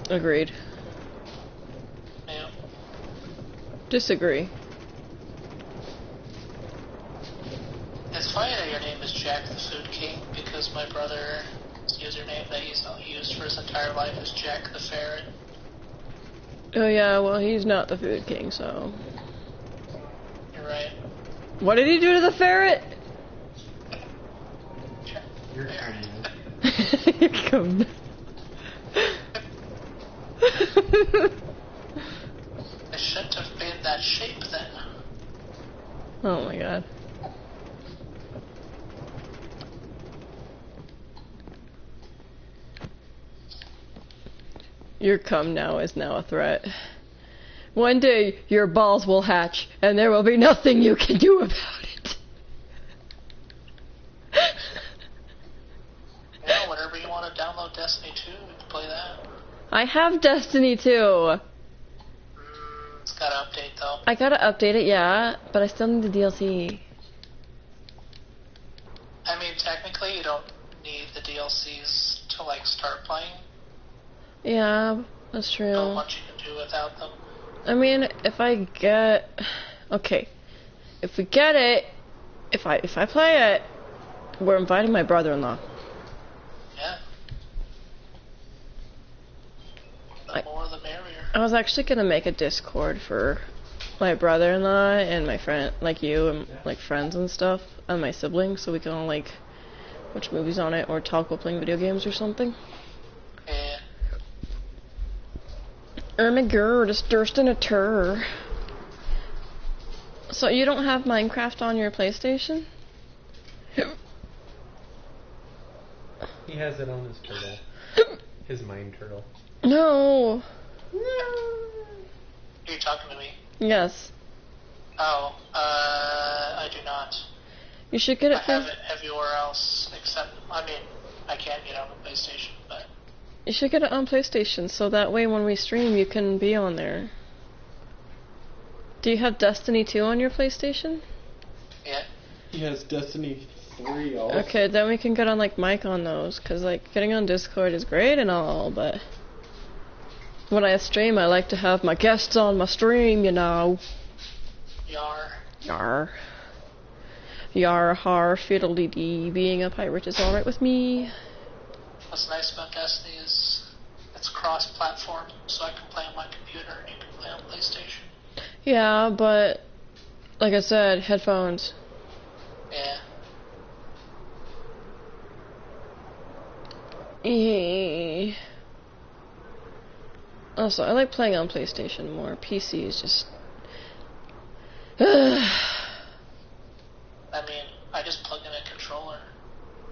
Agreed. Yeah. Disagree. King because my brother's username that he's used for his entire life is Jack the Ferret. Oh yeah, well he's not the Food King, so... You're right. What did he do to the ferret? You're Come. I shouldn't have made that shape then. Oh my god. Your cum now is now a threat. One day, your balls will hatch, and there will be nothing you can do about it. Yeah, whenever you want to download Destiny 2, we can play that. I have Destiny 2. It's got to update though. I gotta update it, yeah, but I still need the DLC. I mean, technically, you don't need the DLCs to like start playing. Yeah, that's true. Not much you can do without them. I mean, if I get... Okay. If we get it, if I play it, we're inviting my brother-in-law. Yeah. The more the merrier. I was actually gonna make a Discord for my brother-in-law and my friend, like you, and like friends and stuff, and my siblings, so we can all like watch movies on it or talk while playing video games or something. Yeah. Oh my god, it's Durstin a tur. So you don't have Minecraft on your PlayStation? He has it on his turtle. His mine turtle. No. Are you talking to me? Yes. Oh, I do not. You should get I it for... have it everywhere else except, I mean, I can't get on the PlayStation, but... You should get it on PlayStation, so that way when we stream you can be on there. Do you have Destiny 2 on your PlayStation? Yeah. He has Destiny 3 also. Okay, then we can get on like mic on those, cause like getting on Discord is great and all, but when I stream I like to have my guests on my stream, you know. Yar. Yar. Yar har fiddle-dee-dee, being a pirate is alright with me. What's nice about Destiny is it's cross-platform, so I can play on my computer and you can play on PlayStation. Yeah, but like I said, headphones. Yeah. Also, I like playing on PlayStation more. PC is just... I mean, I just plug in a controller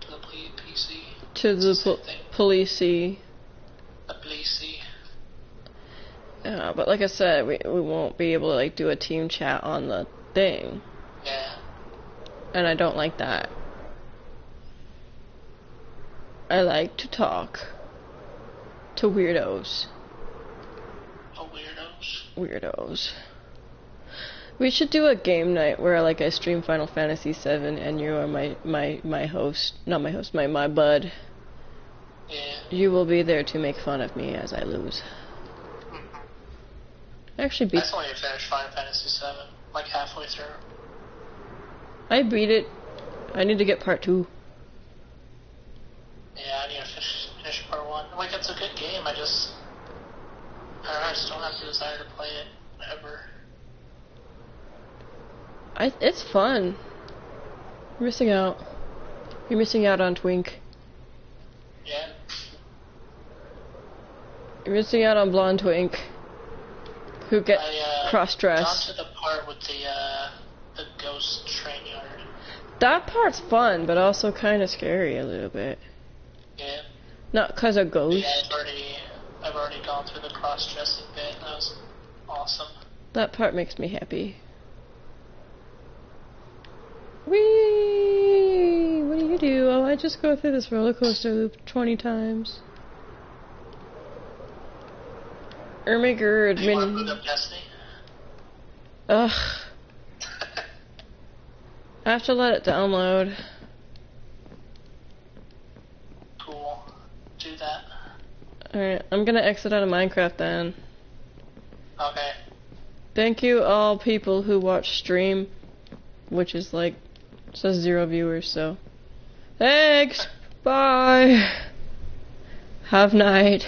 to the PC. to the policey. The PC. Yeah, but like I said, we won't be able to like do a team chat on the thing. Yeah. And I don't like that. I like to talk to weirdos. Oh, weirdos. Weirdos. We should do a game night where like I stream Final Fantasy VII and you are my host, not my host, my bud. Yeah. You will be there to make fun of me as I lose. Actually I beat. just want to finish Final Fantasy VII, like halfway through. I beat it. I need to get part 2. Yeah, I need to finish part 1. Like, it's a good game, I just don't have the desire to play it ever. It's fun. You're missing out. You're missing out on Twink. Yeah. You're missing out on Blonde Twink. Who get I cross-dressed. got to the part with the ghost train yard. That part's fun, but also kind of scary a little bit. Yeah. Not because of ghosts. Yeah, I've already gone through the cross-dressing bit, and that was awesome. That part makes me happy. Whee! What do you do? Oh, I just go through this roller coaster loop 20 times. Oh my god, Do you want to boot up Destiny? Ugh. I have to let it download. Cool. Do that. Alright, I'm gonna exit out of Minecraft then. Okay. Thank you all people who watch stream, which is like, says 0 viewers, so Thanks. Bye. Have night.